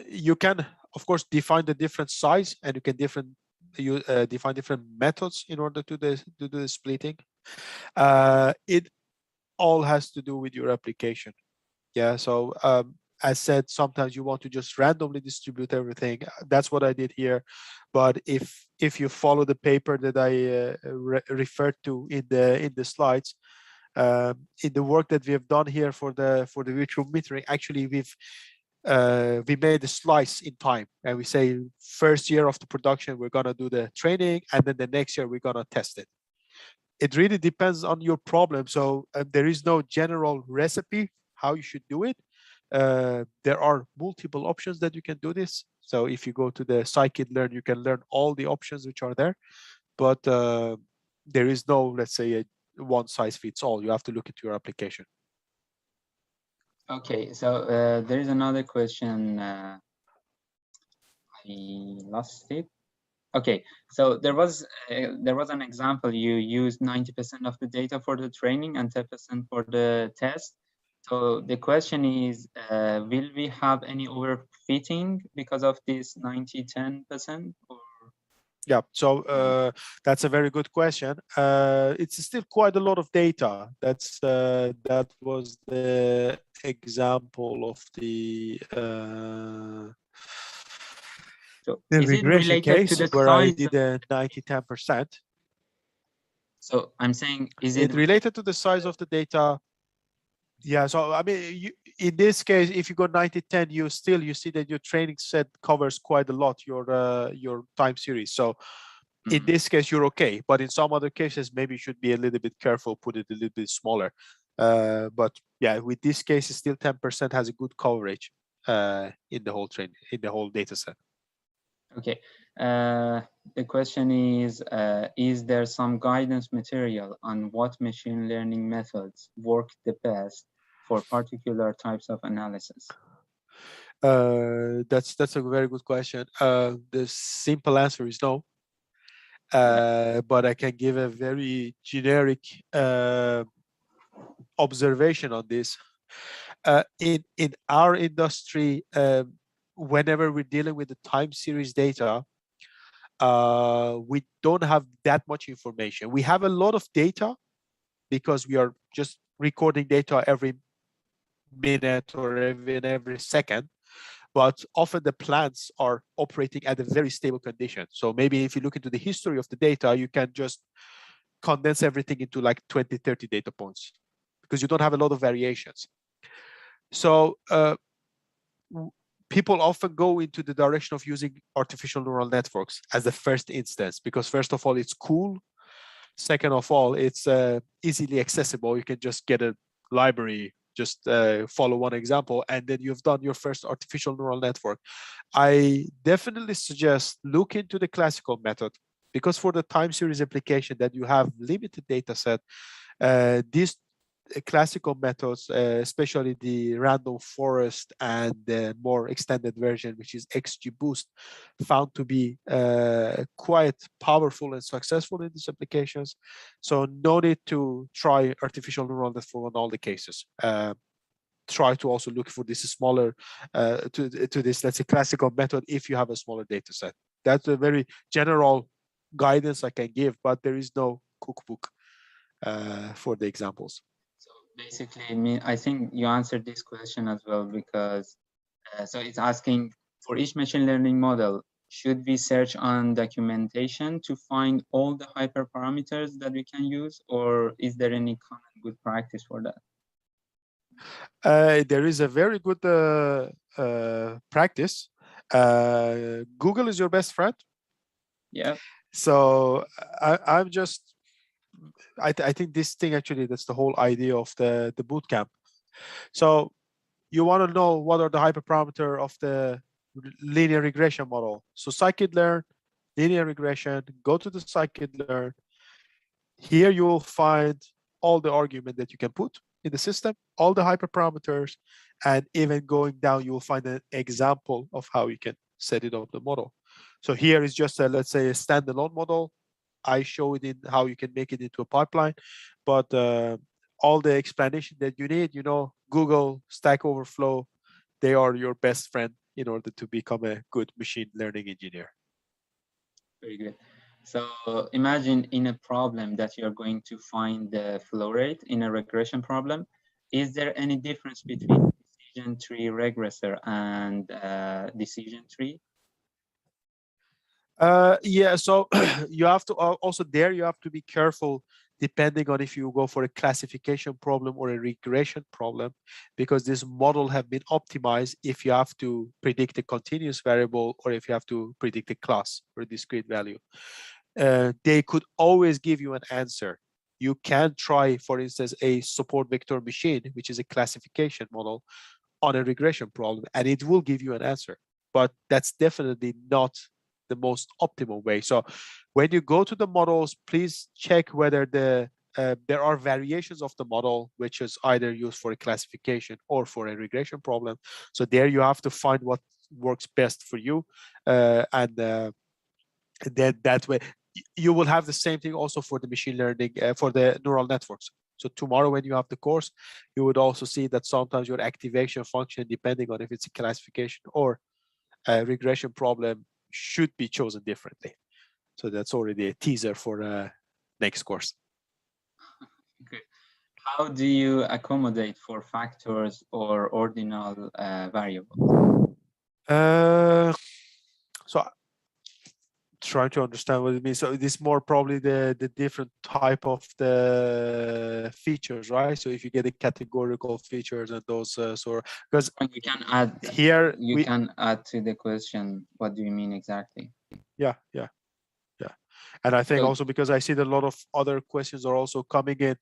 you can, of course, define the different size, and you can define different methods in order to do the splitting. It all has to do with your application. Yeah. So as said, sometimes you want to just randomly distribute everything. That's what I did here. But if you follow the paper that I referred to in the slides, in the work that we have done here for the virtual metering, actually we made a slice in time, and we say first year of the production we're gonna do the training, and then the next year we're gonna test it. It really depends on your problem. So there is no general recipe how you should do it. There are multiple options that you can do this. So if you go to the scikit-learn, you can learn all the options which are there. But there is no, let's say, a one size fits all. You have to look at your application. Okay, so there is another question. I lost it. Okay, so there was an example. You used 90% of the data for the training and 10% for the test. So the question is, will we have any overfitting because of this 90-10%? Yeah, so that's a very good question. It's still quite a lot of data. That was the example of the regression case where I did a 90-10%. So I'm saying, is it related to the size of the data? Yeah, so I mean, in this case, if you go 90-10, you see that your training set covers quite a lot your time series. So in this case, you're okay. But in some other cases, maybe you should be a little bit careful, put it a little bit smaller. But yeah, with this case, still 10% has a good coverage in the whole data set. Okay, The question is there some guidance material on what machine learning methods work the best for particular types of analysis? That's a very good question. The simple answer is no. But I can give a very generic observation on this. In our industry, whenever we're dealing with the time series data, we don't have that much information. We have a lot of data because we are just recording data every minute or even every second. But often the plants are operating at a very stable condition. So maybe if you look into the history of the data, you can just condense everything into like 20, 30 data points because you don't have a lot of variations. So people often go into the direction of using artificial neural networks as the first instance, because first of all, it's cool. Second of all, it's easily accessible. You can just get a library, just follow one example, and then you've done your first artificial neural network. I definitely suggest look into the classical method, because for the time series application that you have limited data set, these classical methods, especially the random forest and the more extended version, which is XGBoost, found to be quite powerful and successful in these applications. So no need to try artificial neural network on all the cases. Try to also look for this smaller, to this, let's say, classical method if you have a smaller data set. That's a very general guidance I can give, but there is no cookbook for the examples. So basically, I think you answered this question as well, because so it's asking, for each machine learning model, should we search on documentation to find all the hyperparameters that we can use, or is there any common good practice for that? There is a very good practice. Google is your best friend. Yeah. So I'm just, I think this thing actually, that's the whole idea of the bootcamp. So you want to know what are the hyperparameter of the linear regression model. So scikit-learn, linear regression, go to the scikit-learn. Here you will find all the argument that you can put in the system, all the hyperparameters, and even going down, you will find an example of how you can set it up the model. So here is just a, let's say, a standalone model. I show it in how you can make it into a pipeline, but all the explanation that you need, Google, Stack Overflow, they are your best friend in order to become a good machine learning engineer. Very good. So imagine in a problem that you're going to find the flow rate in a regression problem. Is there any difference between decision tree regressor and decision tree? Yeah, so you have to also there you have to be careful depending on if you go for a classification problem or a regression problem, because this model have been optimized if you have to predict a continuous variable or if you have to predict a class or a discrete value. They could always give you an answer. You can try, for instance, a support vector machine, which is a classification model, on a regression problem, and it will give you an answer. But that's definitely not the most optimal way. So when you go to the models, please check whether there are variations of the model, which is either used for a classification or for a regression problem. So there you have to find what works best for you. And then that way, you will have the same thing also for the machine learning, for the neural networks. So tomorrow when you have the course, you would also see that sometimes your activation function, depending on if it's a classification or a regression problem, should be chosen differently. So that's already a teaser for next course. Okay. How do you accommodate for factors or ordinal variables? So trying to understand what it means. So it is more probably the different type of the features, right? So if you get the categorical features and those because you can add here you can add to the question, what do you mean exactly? Yeah. And I think So, also because I see that a lot of other questions are also coming in,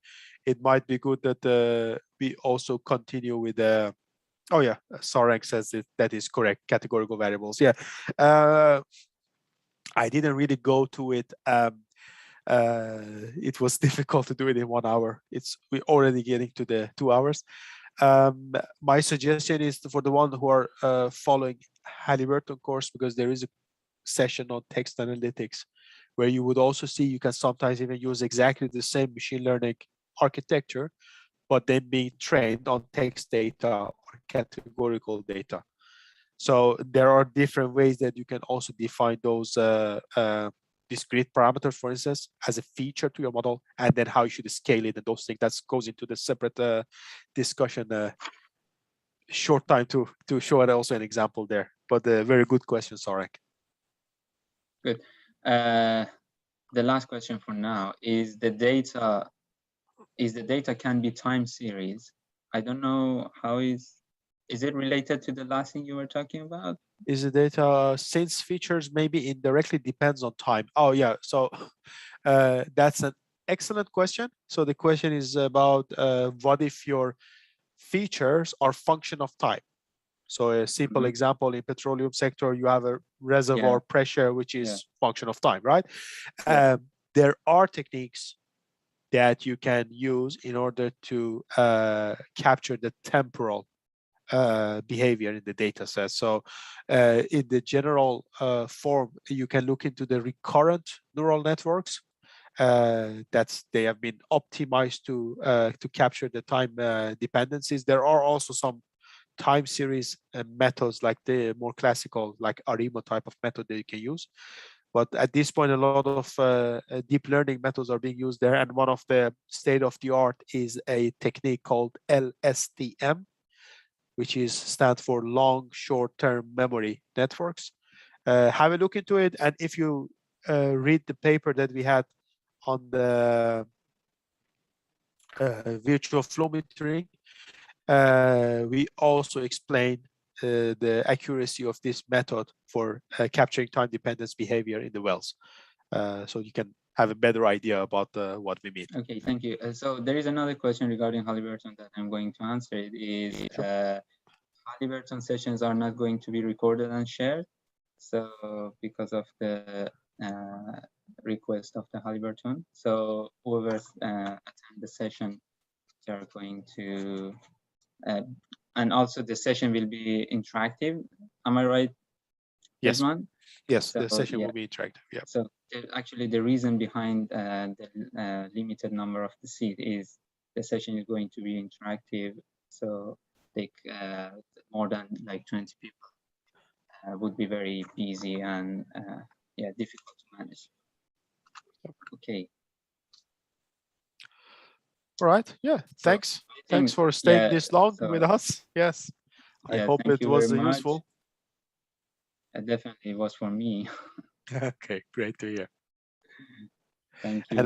it might be good that we also continue with the oh yeah, Sarek says that is correct, categorical variables. Yeah. I didn't really go to it. It was difficult to do it in 1 hour. We're already getting to the 2 hours. My suggestion is for the one who are following Halliburton course, because there is a session on text analytics where you would also see you can sometimes even use exactly the same machine learning architecture, but then being trained on text data or categorical data. So there are different ways that you can also define those discrete parameters, for instance, as a feature to your model, and then how you should scale it and those things. That goes into the separate discussion. Short time to show it also an example there, but very good question, Sarek. Good. The last question for now is the data can be time series. I don't know how is it related to the last thing you were talking about? Is the data since features maybe indirectly depends on time? Oh yeah, so that's an excellent question. So the question is about what if your features are function of time? So a simple example, in petroleum sector, you have a reservoir pressure, which is function of time, right? There are techniques that you can use in order to capture the temporal behavior in the data set. So in the general form, you can look into the recurrent neural networks. They have been optimized to capture the time dependencies. There are also some time series methods like the more classical, like ARIMA type of method that you can use. But at this point, a lot of deep learning methods are being used there. And one of the state of the art is a technique called LSTM, which stands for long short-term memory networks. Have a look into it. And if you read the paper that we had on the virtual flow metering, we also explain the accuracy of this method for capturing time dependence behavior in the wells. So you can have a better idea about what we mean. Okay, thank you. So there is another question regarding Halliburton that I'm going to answer. It is Halliburton sessions are not going to be recorded and shared. So because of the request of the Halliburton, so whoever attend the session, they are going to, and also the session will be interactive. Am I right? Yes. Pejman? Yes, so, the session will be interactive. Yeah. So actually, the reason behind the limited number of the seat is the session is going to be interactive. So like more than like 20 people would be very busy and difficult to manage. Okay. All right. Yeah. Thanks. Thanks for staying this long with us. Yes. I hope it was useful. Definitely was for me. Okay. Great to hear. Thank you.